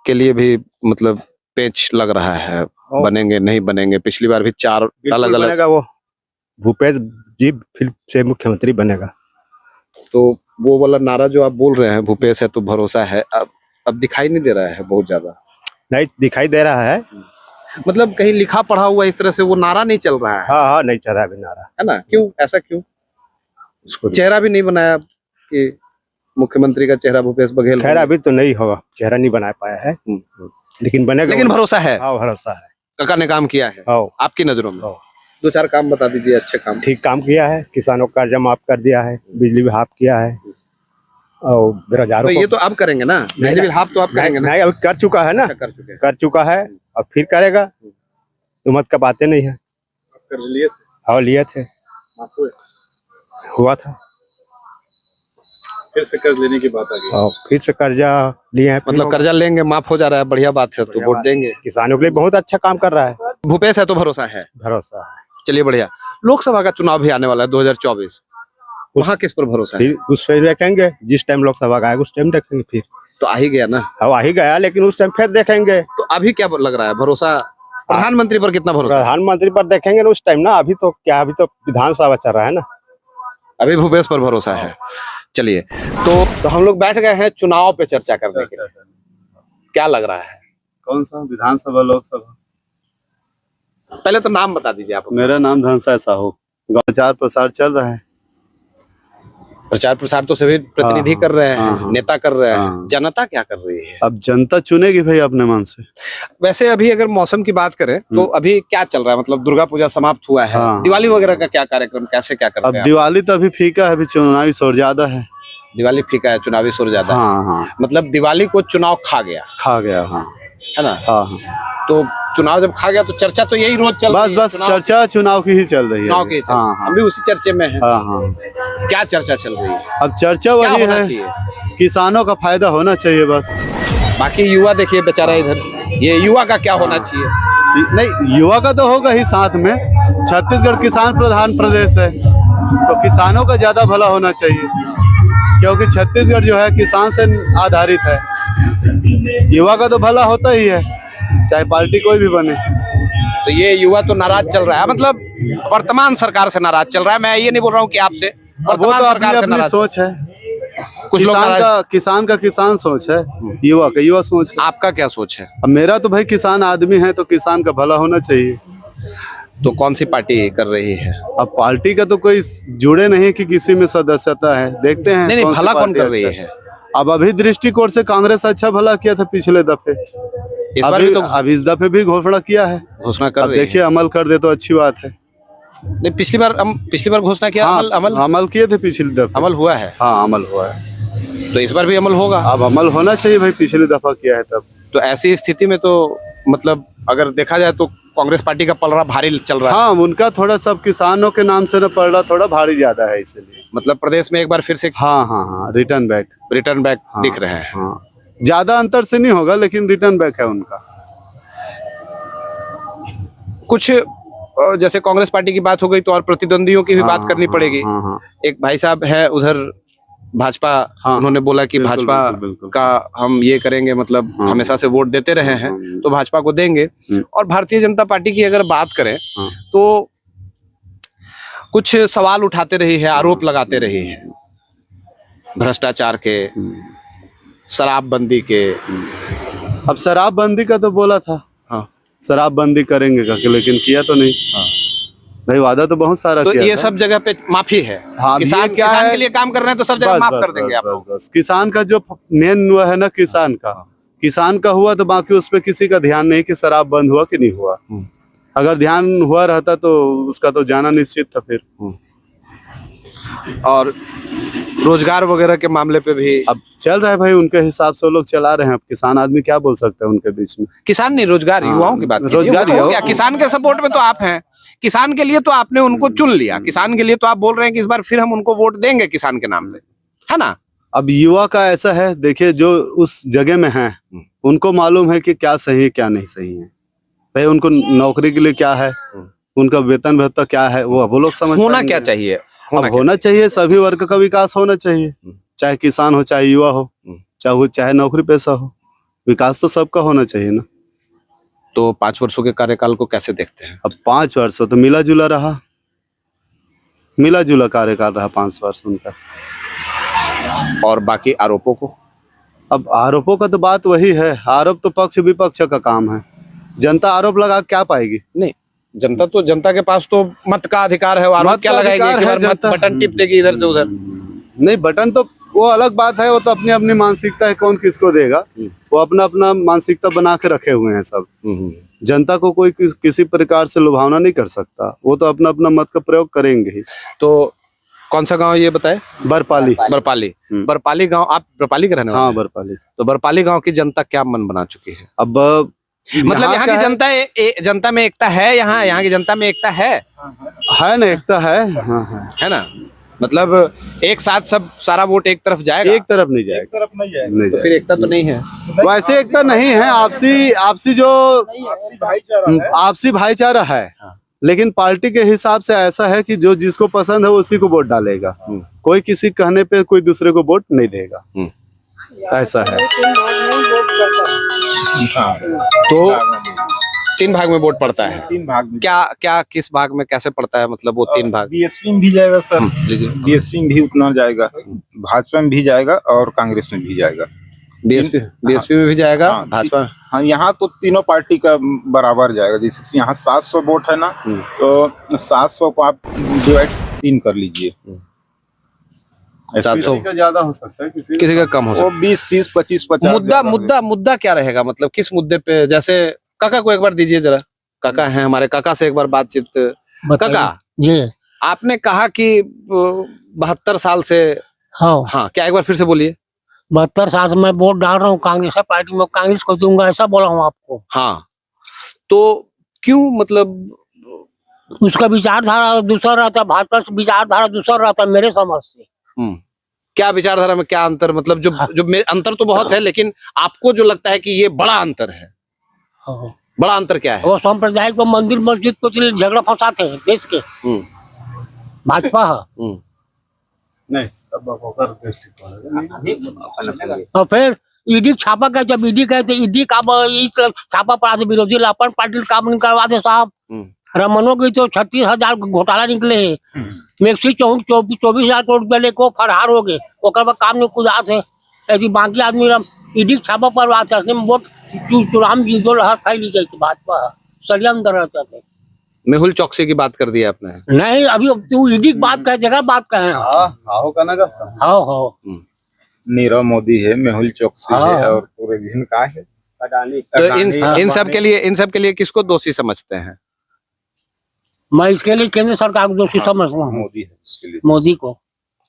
के लिए भी मतलब पेच लग रहा है, बनेंगे नहीं बनेंगे। पिछली बार भी 4 अलग अलग, बनेगा वो भूपेश जी फिर से मुख्यमंत्री बनेगा। तो वो वाला नारा जो आप बोल रहे हैं भूपेश है तो भरोसा है, अब दिखाई नहीं दे रहा है बहुत ज्यादा। नहीं दिखाई दे रहा है, मतलब कहीं लिखा पढ़ा हुआ इस तरह से वो नारा नहीं चल रहा है। हाँ नहीं चल रहा अभी नारा, है ना? क्यों ऐसा क्यों? चेहरा भी नहीं बनाया कि मुख्यमंत्री का चेहरा भूपेश बघेल। खैर अभी तो नहीं होगा, चेहरा नहीं बना पाया है, लेकिन बनेगा। लेकिन भरोसा है। हाँ भरोसा है, काका ने काम किया है आपकी नजरों में? 2-4 काम बता दीजिए, अच्छे काम। ठीक काम किया है, किसानों का कर्जा माफ कर दिया है, बिजली भी हाफ किया है, और बेरोजगारों तो ये तो आप करेंगे ना, बिजली बिल हाफ तो आप करेंगे ना? नहीं अभी कर चुका है ना, कर चुका है, अब फिर करेगा। तो मत का बातें नहीं है, कर लिए थे? हाँ लिए थे, हुआ था, फिर से कर्ज लेने की बात आ गई। और फिर से कर्जा लिए हैं। मतलब कर्जा लेंगे, माफ हो जा रहा है, बढ़िया बात है, तो वोट देंगे। किसानों के लिए बहुत अच्छा काम कर रहा है। भूपेश है तो भरोसा है, भरोसा है। चलिए बढ़िया। लोकसभा का चुनाव भी आने वाला है 2024, वहाँ किस पर भरोसा है? फिर उस पर देखेंगे, जिस टाइम लोकसभा का आएगा उस टाइम देखेंगे। फिर तो आ ही गया ना? हाँ आ ही गया, लेकिन उस टाइम फिर देखेंगे। तो अभी क्या लग रहा है भरोसा? प्रधानमंत्री पर कितना भरोसा? प्रधानमंत्री पर देखेंगे ना उस टाइम ना, अभी तो क्या, अभी तो विधानसभा चल रहा है ना, अभी भूपेश पर भरोसा है। चलिए, तो हम लोग बैठ गए हैं चुनाव पे चर्चा करने के लिए। क्या लग रहा है? कौन सा विधानसभा लोकसभा? पहले तो नाम बता दीजिए आप। मेरा नाम धनसाय साहू। प्रचार प्रसार चल रहा है। प्रचार प्रसार तो सभी प्रतिनिधि कर रहे हैं, नेता कर रहे हैं, जनता क्या कर रही है? अब जनता चुनेगी भाई अपने मन से। वैसे अभी अगर मौसम की बात करें तो अभी क्या चल रहा है? मतलब दुर्गा पूजा समाप्त हुआ है, दिवाली वगैरह का क्या कार्यक्रम, कैसे क्या करते हैं? अब दिवाली तो अभी फीका है, अभी चुनावी शोर ज्यादा है। दिवाली फीका है, चुनावी शोर ज्यादा है। हाँ। मतलब दिवाली को चुनाव खा गया। हाँ है ना? हाँ। तो चुनाव जब खा गया तो चर्चा तो यही रोज चल रही है। बस चर्चा चुनाव की ही चल रही है। चुनाव की हम भी उसी चर्चे में हैं। क्या चर्चा चल रही है? अब चर्चा वही है, किसानों का फायदा होना चाहिए बस। बाकी युवा देखिए बेचारा इधर, ये युवा का क्या होना चाहिए? नहीं, युवा का तो होगा ही साथ में। छत्तीसगढ़ किसान प्रधान प्रदेश है, तो किसानों का ज्यादा भला होना चाहिए, क्योंकि छत्तीसगढ़ जो है किसान से आधारित है। युवा का तो भला होता ही है, चाहे पार्टी कोई भी बने। तो ये युवा तो नाराज चल रहा है, मतलब वर्तमान सरकार से नाराज चल रहा है। मैं ये नहीं बोल रहा हूँ कि आपसे, वर्तमान सरकार से नाराज सोच है। कुछ लोग किसान का किसान सोच है, युवा का युवा सोच है। आपका क्या सोच है? अब मेरा तो भाई किसान आदमी है, तो किसान का भला होना चाहिए। तो कौन सी पार्टी कर रही है? अब पार्टी का तो कोई जुड़े नहीं कि किसी में सदस्यता है, देखते हैं। नहीं, भला कौन कर रही है? अब अभी दृष्टिकोण से कांग्रेस अच्छा भला किया था पिछले दफे, इस बार भी तो अब इस दफे भी घोषणा किया है, घोषणा कर रही है। देखिए अमल कर दे तो अच्छी बात है। नहीं, पिछली बार घोषणा किया। हाँ, अमल किए थे पिछली दफे। अमल हुआ है? हाँ अमल हुआ है, तो इस बार भी अमल होगा। अब अमल होना चाहिए भाई, पिछली दफा किया है तब। तो ऐसी स्थिति में तो मतलब अगर देखा जाए तो कांग्रेस पार्टी का पलड़ा भारी चल रहा है। हाँ, उनका थोड़ा सब किसानों के नाम से न पलड़ा थोड़ा भारी ज्यादा है, इसलिए मतलब प्रदेश में एक बार फिर से हाँ रिटर्न बैक दिख रहे हैं। हाँ, ज्यादा अंतर से नहीं होगा, लेकिन रिटर्न बैक है उनका। कुछ जैसे कांग्रेस पार्टी की बात हो गई तो और प्रतिद्वंदियों की भी बात करनी पड़ेगी। एक भाई साहब है उधर भाजपा, उन्होंने बोला कि भाजपा का हम ये करेंगे, मतलब हमेशा से वोट देते रहे हैं तो भाजपा को देंगे। और भारतीय जनता पार्टी की अगर बात करें तो कुछ सवाल उठाते रही है, आरोप लगाते रही है, भ्रष्टाचार के, शराबबंदी के। अब शराबबंदी का तो बोला था, शराबबंदी करेंगे का, लेकिन किया तो नहीं। भाई वादा तो बहुत सारा तो किया ये था। सब जगह पे माफी है। किसान के लिए काम कर रहे हैं तो सब जगह माफ कर देंगे आप लोग। किसान का जो मेन हुआ है ना, किसान का हुआ तो बाकी उस पर किसी का ध्यान नहीं कि शराब बंद हुआ कि नहीं हुआ। अगर ध्यान हुआ रहता तो उसका तो जाना निश्चित था फिर। और रोजगार वगैरह के मामले पे भी अब चल रहा है भाई, उनके हिसाब से वो लोग चला रहे हैं। अब किसान आदमी क्या बोल सकते हैं उनके बीच में। किसान नहीं, रोजगार, युवाओं की बात कीजिए। रोजगार वो हो युवाओं- गया, किसान के सपोर्ट में तो आप हैं, किसान के लिए तो आपने उनको चुन लिया, किसान के लिए तो आप बोल रहे हैं कि इस बार फिर हम उनको वोट देंगे किसान के नाम पे, है ना। अब युवा का ऐसा है, देखिए जो उस जगह में है उनको मालूम है कि क्या सही है क्या नहीं सही है। भाई उनको नौकरी के लिए क्या है, उनका वेतन भत्ता क्या है, वो लोग समझ होना पाएंगे। क्या चाहिए, होना चाहिए सभी वर्ग का विकास होना चाहिए, चाहे किसान हो, चाहे युवा हो, चाहे नौकरी पेशा हो, विकास तो सबका होना चाहिए ना। तो 5 वर्षों के कार्यकाल को कैसे देखते हैं? अब 5 वर्ष तो मिला जुला कार्यकाल रहा 5 वर्ष उनका। और बाकी आरोपों को, अब आरोपों का तो बात वही है, आरोप तो पक्ष विपक्ष का काम है। जनता आरोप लगा क्या पाएगी? नहीं, जनता के पास तो मत का अधिकार है, वो आरोप मत क्या का लगाएगी, अधिकार एक है, बार मत जनता- बटन टिप देगी इधर से उधर। नहीं, बटन तो वो अलग बात है, वो तो अपनी अपनी मानसिकता है, कौन किसको देगा, वो अपना अपना मानसिकता बना के रखे हुए हैं सब। जनता को कोई किसी प्रकार से लुभावना नहीं कर सकता, वो तो अपना अपना मत का प्रयोग करेंगे ही। तो कौन सा गांव ये बताए? बरपाली। बरपाली गांव, आप बरपाली के रहने वाले हाँ, हैं? बरपाली। तो बरपाली गांव की जनता क्या मन बना चुकी है? अब मतलब यहाँ की जनता में एकता है, यहाँ की जनता में एकता है ना, एकता है, है ना। मतलब एक साथ सब सारा वोट एक तरफ जाएगा? एक तरफ नहीं जाएगा, नहीं तो फिर एकता तो नहीं है। वैसे एकता नहीं है, आपसी भाईचारा है, लेकिन पार्टी के हिसाब से ऐसा है कि जो जिसको पसंद है उसी को वोट डालेगा, कोई किसी कहने पे कोई दूसरे को वोट नहीं देगा, ऐसा है। तो 3 भाग में वोट पड़ता है। 3 भाग में। क्या किस भाग में कैसे पड़ता है, मतलब वो 3 भाग? बीएसपी में भी जाएगा सर, लीजिए। बीएसपी में भी उतना जाएगा, भाजपा में भी जाएगा और कांग्रेस में भी जाएगा। बीएसपी में भी जाएगा, हाँ, भाजपा। हाँ, यहाँ तो तीनों पार्टी का बराबर जाएगा। जैसे यहाँ 700 वोट है ना, तो 700 को आप डिवाइड 3 कर लीजिए। 700 किसी का ज्यादा हो सकता है, किसी का कम हो सकता वो 20, 30, 25, 50। है। मुद्दा क्या रहेगा, मतलब किस मुद्दे पे? जैसे काका को एक बार दीजिए जरा, काका हैं हमारे, काका से एक बार बातचीत। काका जी, आपने कहा कि 72 साल से, हाँ क्या एक बार फिर से बोलिए। 72 साल से मैं वोट डाल रहा हूँ कांग्रेस पार्टी में, कांग्रेस को दूंगा ऐसा बोला हूँ आपको। हाँ, तो क्यों, मतलब उसका विचारधारा दूसरा रहता, भाजपा से विचारधारा दूसरा रहता मेरे समझ से। क्या विचारधारा में क्या अंतर, मतलब जो अंतर तो बहुत है, लेकिन आपको जो लगता है कि ये बड़ा अंतर है, बड़ा अंतर क्या है? वो सांप्रदायिक को मंदिर मस्जिद को झगड़ा फंसाते हैं देश के, भाजपा है। और फिर ईडी छापा का, जब ईडी कहते ईडी का छापा पड़ा था, विरोधी अपन पार्टी काम नहीं करवा दे साहब। रमनों की तो 36,000 घोटाला निकले है, मैक्सी 24,000 करोड़ रुपया लेको फरार हो गए, ओकर बाद काम नहीं कुदास है। ऐसी बाकी आदमी ईडी छापा पड़वाते हैं, वोट चुनाव जीतो लहर फैली गई भाजपा षड्यंत्र रहते थे। मेहुल चौकसी की बात कर दी आपने। नहीं, अभी तू ईडी की बात कहे, जगह बात कहे। नीरव मोदी है, मेहुल चौकसी है, और पूरे दिन का है। तो इन सब के लिए किसको दोषी समझते हैं? मैं इसके लिए केंद्र सरकार को दोषी समझता हूँ। मोदी है इसके लिए,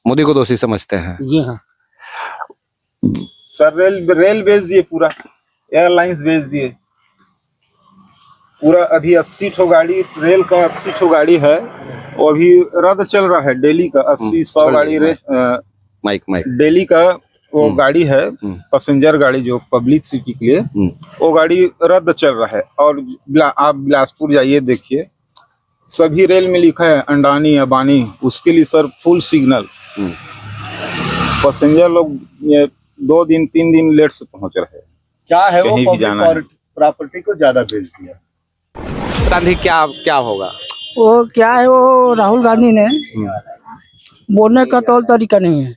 मोदी को दोषी समझते हैं। जी हाँ सर। रेल बेच दिए, पूरा एयरलाइंस बेच दिए, पूरा अभी 80 ठो गाड़ी, रेल का 80 ठो गाड़ी है, वो अभी रद्द चल रहा है। दिल्ली का 80-100 गाड़ी दिल्ली का वो गाड़ी है, पैसेंजर गाड़ी जो पब्लिक सिटी के लिए, वो गाड़ी रद्द चल रहा है। और आप बिलासपुर जाइए, देखिए सभी रेल में लिखा है अंडानी अबानी, उसके लिए सर फुल सिग्नल। पैसेंजर लोग 2 दिन 3 दिन लेट से पहुंच रहे हैं। क्या है वो पब्लिक प्रॉपर्टी को ज्यादा बेच दिया। गांधी क्या होगा? वो क्या है, वो राहुल गांधी ने बोलने का तौर तरीका नहीं है।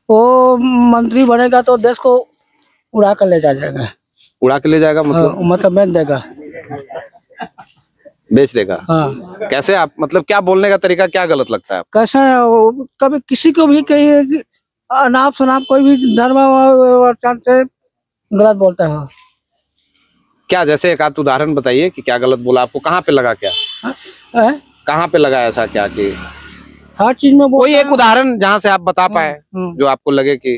वो मंत्री बनेगा तो देश को उड़ा कर ले जाएगा। उड़ा के ले जाएगा मतलब बेच देगा। बेच देगा? हाँ। कैसे आप, मतलब क्या बोलने का तरीका क्या गलत लगता है? कैसा कभी किसी को भी कहीं अनाप शनाप कोई भी धर्म से गलत बोलता है। क्या, जैसे एक आध उदाहरण बताइए कि क्या गलत बोला, आपको कहाँ पे लगा, क्या कहाँ पे लगा ऐसा क्या कि हर चीज में कोई एक उदाहरण जहाँ से आप बता पाए जो आपको लगे कि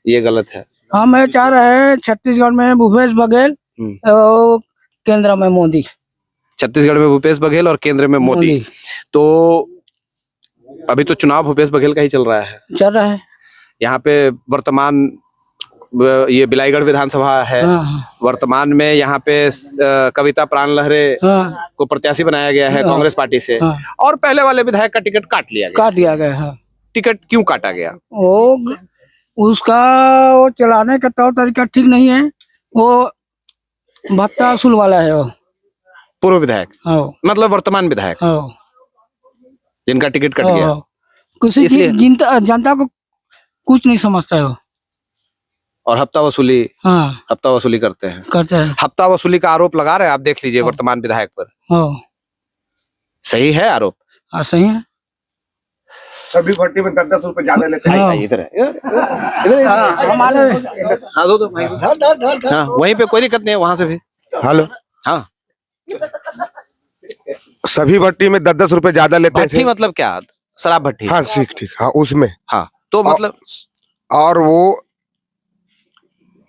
ये गलत है। हम ये चाह रहे हैं छत्तीसगढ़ में भूपेश बघेल और केंद्र में मोदी। छत्तीसगढ़ में भूपेश बघेल और केंद्र में मोदी। तो अभी तो चुनाव भूपेश बघेल का ही चल रहा है। यहाँ पे वर्तमान ये बिलाईगढ़ विधानसभा है। वर्तमान में यहाँ पे कविता प्राण लहरे को प्रत्याशी बनाया गया है कांग्रेस पार्टी से। और पहले वाले विधायक का टिकट काट लिया गया। टिकट क्यों काटा गया? वो उसका वो चलाने का तौर तरीका ठीक नहीं है। वो भत्ता वसूल वाला है। वो पूर्व विधायक मतलब वर्तमान विधायक जिनका टिकट कट गया। किसी जनता को कुछ नहीं समझता है वो। और हफ्ता वसूली करते हैं। हफ्ता वसूली का आरोप लगा रहे हैं, आप देख लीजिए वर्तमान विधायक पर। सही है आरोप? सही है। सभी भट्टी में 10-10 रुपए ज्यादा लेते हैं। इधर वहीं पे कोई दिक्कत नहीं है, वहां से भी। हेलो, हाँ, सभी भट्टी में 10-10 रुपए ज्यादा लेते हैं। भट्टी मतलब क्या? शराब भट्टी? हाँ, ठीक। हाँ, उसमें। हाँ, तो मतलब और वो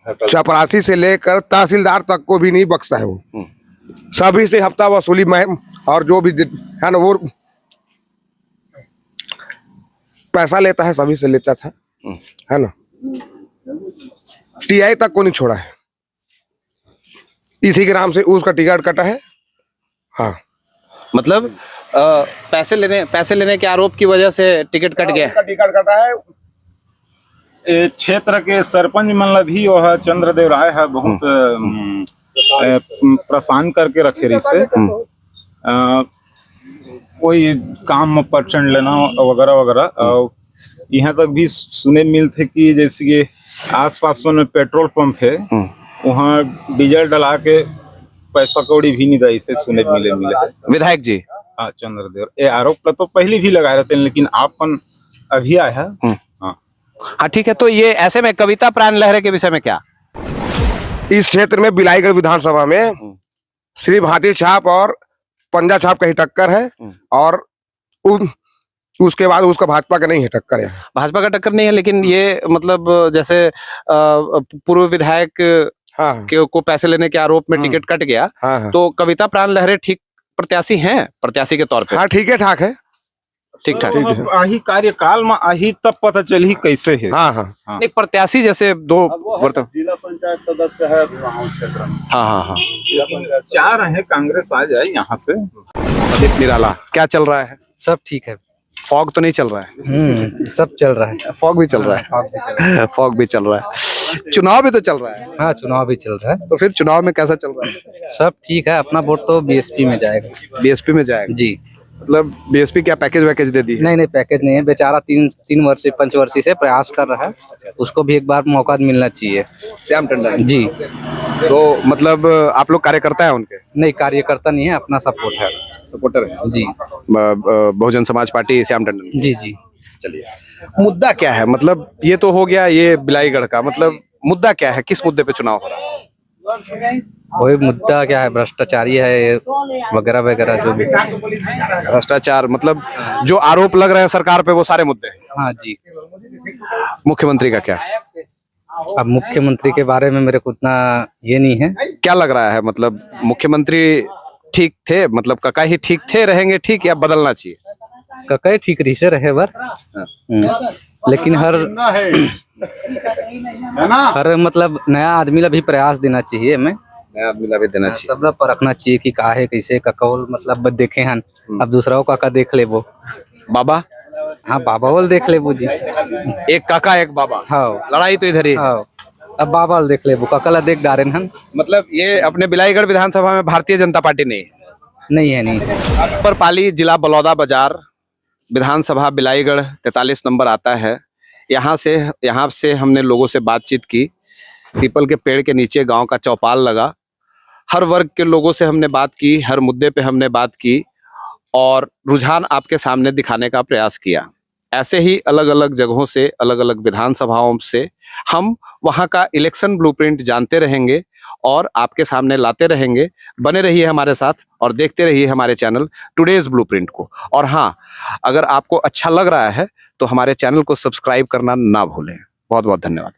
चपरासी से लेकर तहसीलदार तक को भी नहीं बख्शा है वो। सभी से हफ्ता वसूली में। और जो भी है ना, वो पैसा लेता है, सभी से लेता था, है ना। टीआई तक को नहीं छोड़ा है। इसी के नाम से उसका टिकट कटा है। हाँ, मतलब पैसे लेने के आरोप की वजह से टिकट कट गया। टिकट कटा है। क्षेत्र के सरपंच मतलब भी वह चंद्रदेव राय है, बहुत प्रसान करके रखे रही से कोई काम में परसेंट लेना वगैरह वगैरह। और यहाँ तक भी सुने मिल थे कि जैसे कि आसपास में पेट्रोल पंप है, वहाँ डीजल डला के पैसा कौड़ी भी नहीं दी से सुने मिले विधायक जी। हाँ, चंद्रदेव ये आरोप तो पहले भी लगाए रहते हैं, लेकिन आपन अभी आया है। हाँ, ठीक है। तो ये ऐसे में कविता प्राण लहरे के विषय में क्या? इस क्षेत्र में बिलाईगढ़ विधानसभा में सिर्फ हाथी छाप और पंजा छाप का ही टक्कर है। और उसके बाद उसका भाजपा का नहीं है टक्कर है। भाजपा का टक्कर नहीं है, लेकिन ये मतलब जैसे पूर्व विधायक को पैसे लेने के आरोप में टिकट कट गया। तो कविता प्राण लहरे ठीक प्रत्याशी हैं, प्रत्याशी के तौर पे? हाँ, ठीक ठाक है। ठीक ठाक। आही कार्यकाल में आही तब पता चली कैसे है। हाँ। एक प्रत्याशी जैसे दो जिला पंचायत सदस्य है हाँ। 4 है, कांग्रेस आ जाए यहाँ से। अदित निराला, क्या चल रहा है? सब ठीक है। फॉग तो नहीं चल रहा है? सब चल रहा है। फॉग भी चल रहा है। फॉग भी चल रहा है। चुनाव भी तो चल रहा है। हाँ, चुनाव भी चल रहा है। तो फिर चुनाव में कैसा चल रहा है? सब ठीक है। अपना वोट तो बीएसपी में जाएगा। बीएसपी में जाएगा जी। मतलब बीएसपी क्या पैकेज वैकेज दे दी? नहीं, पैकेज नहीं है। बेचारा 3 वर्ष पंचवर्षीय से प्रयास कर रहा है, उसको भी एक बार मौका मिलना चाहिए। श्याम टंडन जी। तो मतलब आप लोग कार्यकर्ता है उनके? नहीं, कार्यकर्ता नहीं है, अपना सपोर्ट है। सपोर्टर है जी। बहुजन समाज पार्टी श्याम टंडन। जी। चलिए, मुद्दा क्या है? मतलब ये तो हो गया ये बिलाईगढ़ का, मतलब मुद्दा क्या है? किस मुद्दे पे चुनाव हो रहा है? वही मुद्दा क्या है, भ्रष्टाचारी है वगैरह वगैरह जो भी। भ्रष्टाचार मतलब जो आरोप लग रहे हैं सरकार पे, वो सारे मुद्दे। हाँ जी। मुख्यमंत्री का क्या? अब मुख्यमंत्री के बारे में मेरे को उतना ये नहीं है। क्या लग रहा है, मतलब मुख्यमंत्री ठीक थे? मतलब काका ही ठीक थे, रहेंगे ठीक, या बदलना चाहिए? काका ठीक रही से रहे बार। लेकिन हर मतलब नया आदमी ला भी प्रयास देना चाहिए। हमें नया आदमी ला भी देना चाहिए। सब ला परखना चाहिए कि का है कैसे ककौल मतलब देखे हन। अब दूसरा काका देख ले वो बाबा। हाँ, बाबा वाल देख ले वो जी। एक काका एक बाबा। हाँ, लड़ाई तो इधर ही। हाँ, अब बाबा वाल देख ले वो काका ला देख डारे हन। मतलब ये अपने बिलाईगढ़ विधानसभा में भारतीय जनता पार्टी नहीं है। पर पाली जिला बलौदा बाजार विधानसभा बिलाईगढ़ 43 नंबर आता है। यहाँ से हमने लोगों से बातचीत की। पीपल के पेड़ के नीचे गांव का चौपाल लगा। हर वर्ग के लोगों से हमने बात की, हर मुद्दे पे हमने बात की और रुझान आपके सामने दिखाने का प्रयास किया। ऐसे ही अलग अलग जगहों से, अलग अलग विधानसभाओं से हम वहां का इलेक्शन ब्लूप्रिंट जानते रहेंगे और आपके सामने लाते रहेंगे। बने रहिए हमारे साथ और देखते रहिए हमारे चैनल टुडेज ब्लूप्रिंट को। और हाँ, अगर आपको अच्छा लग रहा है तो हमारे चैनल को सब्सक्राइब करना ना भूलें। बहुत बहुत धन्यवाद।